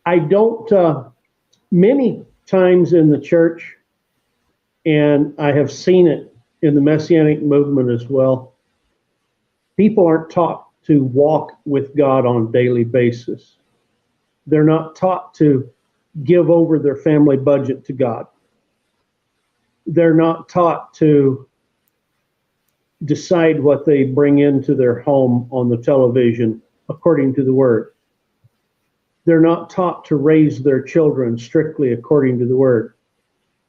I don't, many times in the church, and I have seen it in the Messianic movement as well, people aren't taught to walk with God on a daily basis. They're not taught to give over their family budget to God. They're not taught to decide what they bring into their home on the television according to the word. They're not taught to raise their children strictly according to the word.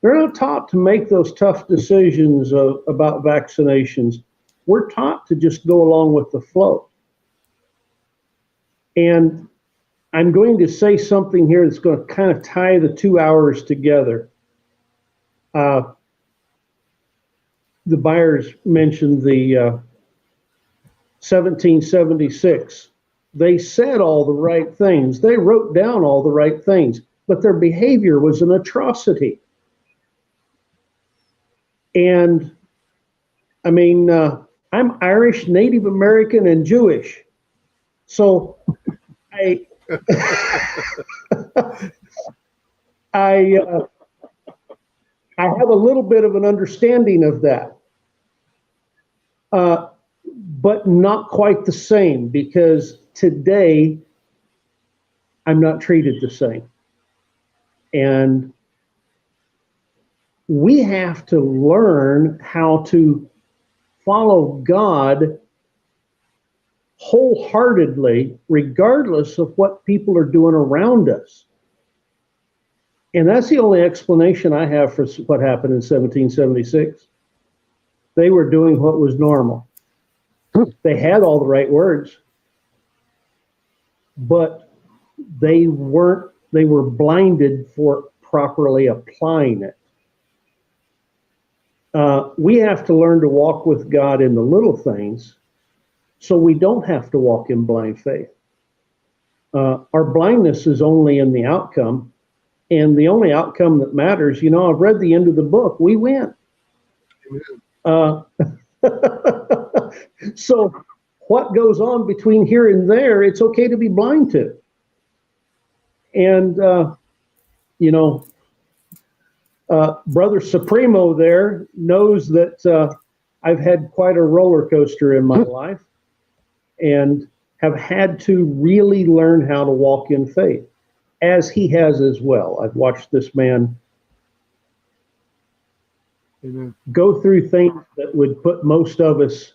They're not taught to make those tough decisions about vaccinations. We're taught to just go along with the flow. And I'm going to say something here that's going to kind of tie the 2 hours together. The Byers mentioned the 1776. They said all the right things. They wrote down all the right things, but their behavior was an atrocity. And I mean, I'm Irish, Native American, and Jewish. So I have a little bit of an understanding of that, but not quite the same, because today I'm not treated the same. And we have to learn how to follow God wholeheartedly, regardless of what people are doing around us. And that's the only explanation I have for what happened in 1776. They were doing what was normal. They had all the right words, but they were blinded for properly applying it. We have to learn to walk with God in the little things, so we don't have to walk in blind faith. Our blindness is only in the outcome, and the only outcome that matters, I've read the end of the book, we win. So what goes on between here and there, it's okay to be blind to. And, Brother Supremo there knows that I've had quite a roller coaster in my life. And have had to really learn how to walk in faith, as he has as well. I've watched this man go through things that would put most of us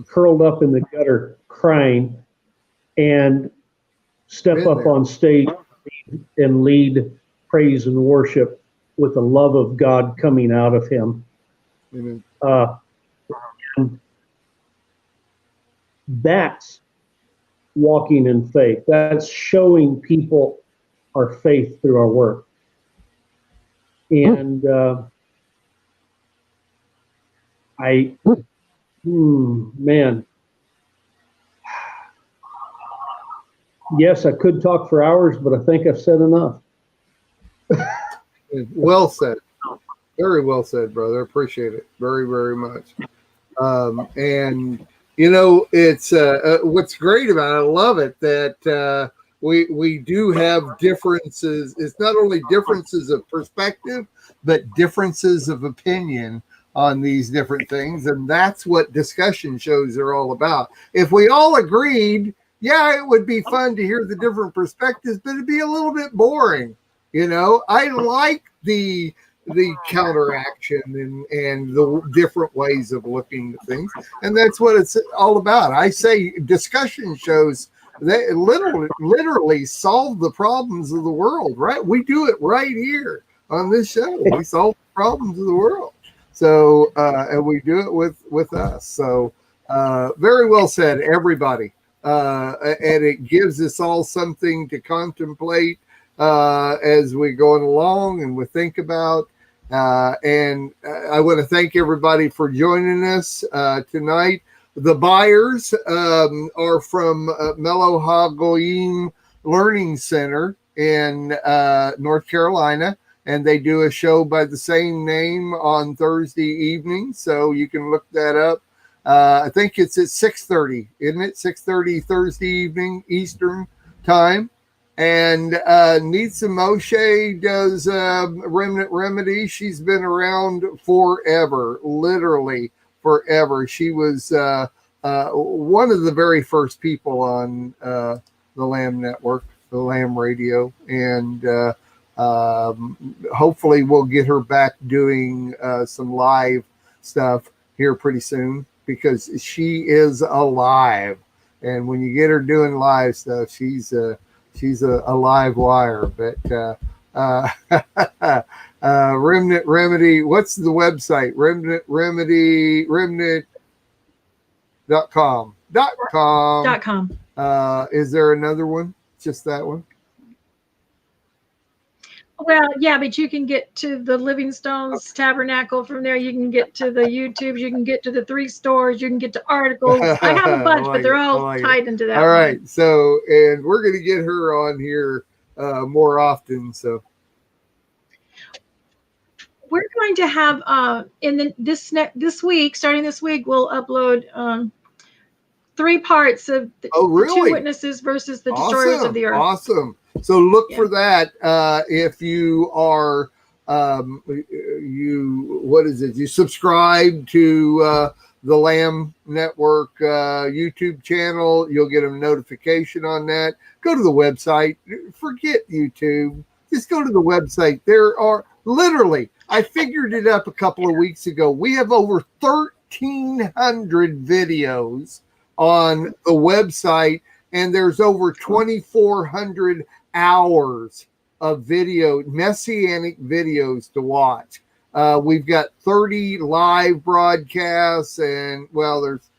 curled up in the gutter crying, and step up on stage and lead praise and worship with the love of God coming out of him. And that's walking in faith. That's showing people our faith through our work. And man, yes, I could talk for hours, but I think I've said enough. Well said. Very well said, brother. I appreciate it very, very much. And you know, it's what's great about it. I love it that we do have differences. It's not only differences of perspective, but differences of opinion on these different things, and that's what discussion shows are all about. If we all agreed, yeah, it would be fun to hear the different perspectives, but it'd be a little bit boring. You know, I like the counteraction and the different ways of looking at things, and that's what it's all about. I say discussion shows that literally solve the problems of the world, right? We do it right here on this show. We solve the problems of the world. So and we do it with us. So very well said, everybody. And it gives us all something to contemplate as we're going along and we think about. And I want to thank everybody for joining us tonight. The Byers are from Melo HaGoyim Learning Center in North Carolina, and they do a show by the same name on Thursday evening, so you can look that up. I think it's at 6:30, isn't it? 6:30 Thursday evening Eastern time. And Nitsa Moshe does Remnant Remedy. She's been around forever, literally forever. She was one of the very first people on the Lamb Network, the Lamb Radio, and hopefully we'll get her back doing some live stuff here pretty soon, because she is alive. And when you get her doing live stuff, she's a live wire. But Remnant Remedy, what's the website? Remnant Remedy, remnant.com. .com. Is there another one? Just that one? Well, yeah, but you can get to the Livingstone's Tabernacle from there. You can get to the YouTubes. You can get to the 3 stores. You can get to articles. I have a bunch, but they're all tied into that. All right. So, and we're going to get her on here more often. So we're going to have this week, starting this week, we'll upload 3 parts of the 2 witnesses versus the destroyers of the earth. Awesome. So look for that. If you are, you subscribe to the Lamb Network YouTube channel, you'll get a notification on that. Go to the website. Forget YouTube. Just go to the website. There are literally, I figured it up a couple of weeks ago. We have over 1,300 videos on the website, and there's over 2,400 hours of video, Messianic videos to watch. We've got 30 live broadcasts, and well, there's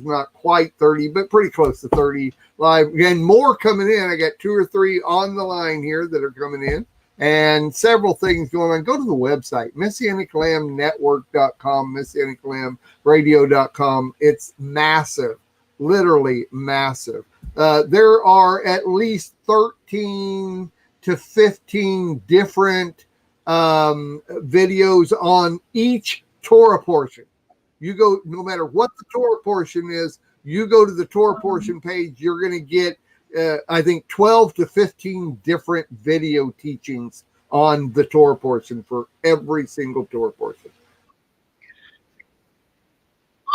not quite 30, but pretty close to 30 live, and more coming in. I got 2 or 3 on the line here that are coming in, and several things going on. Go to the website, MessianicLambNetwork.com, MessianicLambRadio.com. It's massive, literally massive. There are at least 13 to 15 different videos on each Torah portion. You go, no matter what the Torah portion is, you go to the Torah portion page, you're going to get, I think, 12 to 15 different video teachings on the Torah portion for every single Torah portion.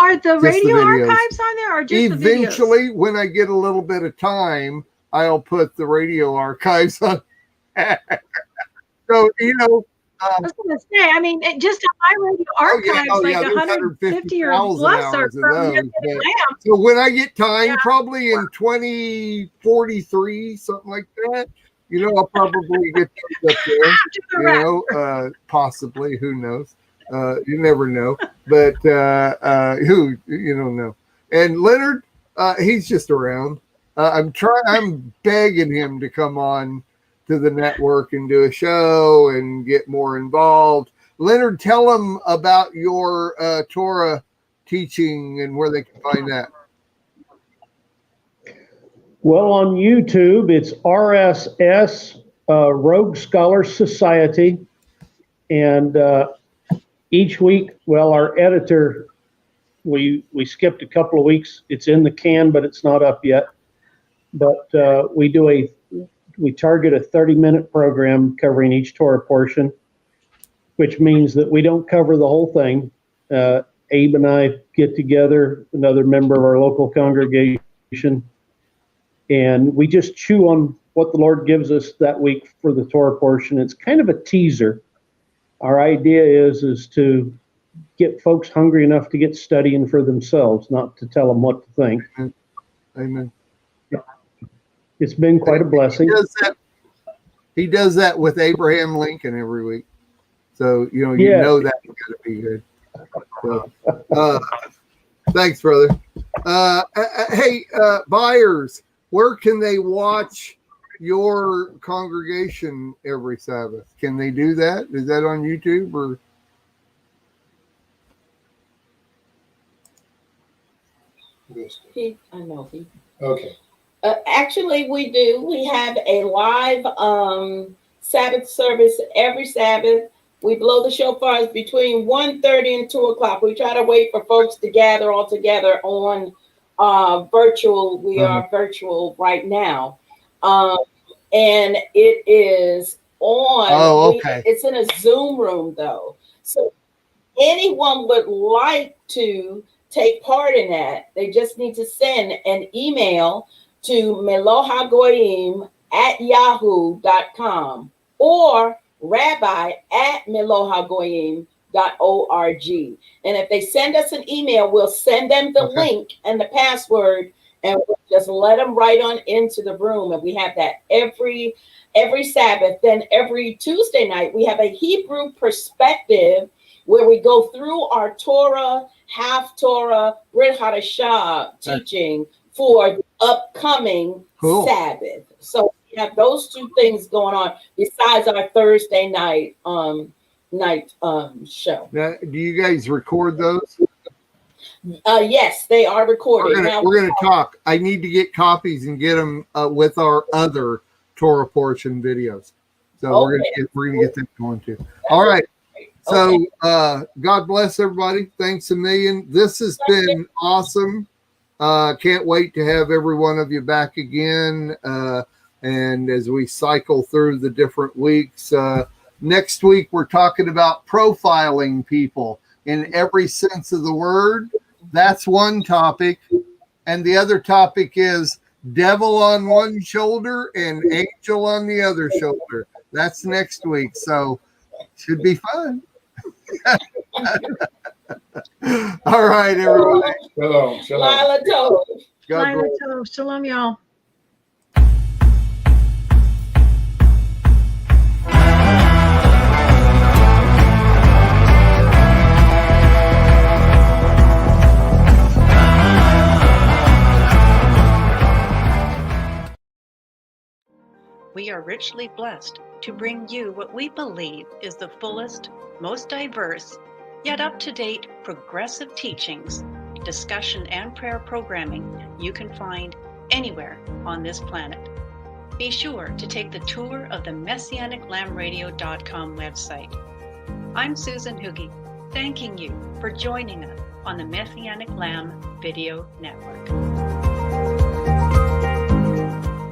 Are the Just the radio videos. archives on there or just the videos? Eventually, when I get a little bit of time, I'll put the radio archives on. So, you know, I was going to say, I mean, just on my radio archives, like there's 150 or 150,000 plus are hours of from those, Messianic but- Lamb. So when I get time, Yeah. probably in 2043, something like that, you know, I'll probably get those up there. After the You wrap. know, possibly, who knows? You never know. But who, you don't know. And Leonard, he's just around. I'm begging him to come on to the network and do a show and get more involved. Leonard, tell them about your Torah teaching and where they can find that. Well, on YouTube, it's RSS, Rogue Scholar Society. And each week, well, our editor, we skipped a couple of weeks. It's in the can, but it's not up yet. But we target a 30-minute program covering each Torah portion, which means that we don't cover the whole thing. Abe and I get together, another member of our local congregation, and we just chew on what the Lord gives us that week for the Torah portion. It's kind of a teaser. Our idea is to get folks hungry enough to get studying for themselves, not to tell them what to think. Amen. It's been quite a blessing. He does that with Abraham Lincoln every week. So, you know that's got to be good. So, thanks, brother. Hey, Byers, where can they watch your congregation every Sabbath? Can they do that? Is that on YouTube or? Okay. Actually, we do. We have a live Sabbath service every Sabbath. We blow the shofars between 1:30 and 2 o'clock. We try to wait for folks to gather all together on virtual. We are virtual right now. And it is on. Oh, okay. It's in a Zoom room, though. So anyone would like to take part in that, they just need to send an email to melohagoyim@yahoo.com or rabbi@melohagoyim.org. And if they send us an email, we'll send them the link and the password, and we'll just let them right on into the room. And we have that every Sabbath. Then every Tuesday night, we have a Hebrew perspective where we go through our Torah, half Torah, Brit Hadashah teaching for the upcoming Sabbath. So we have those two things going on besides our Thursday night show. Now, do you guys record those? Yes, they are recorded. We're gonna talk. I need to get copies and get them with our other Torah portion videos. So we're gonna get that going too. All right. So God bless everybody. Thanks a million. This has been awesome. Can't wait to have every one of you back again. And as we cycle through the different weeks, next week we're talking about profiling people in every sense of the word. That's one topic. And the other topic is devil on one shoulder and angel on the other shoulder. That's next week. So should be fun. All right, everybody. Shalom. Lila Tov. Lila Tov. Shalom, y'all. We are richly blessed to bring you what we believe is the fullest, most diverse, yet up-to-date progressive teachings, discussion, and prayer programming you can find anywhere on this planet. Be sure to take the tour of the MessianicLambRadio.com website. I'm Susan Hoogie, thanking you for joining us on the Messianic Lamb Video Network.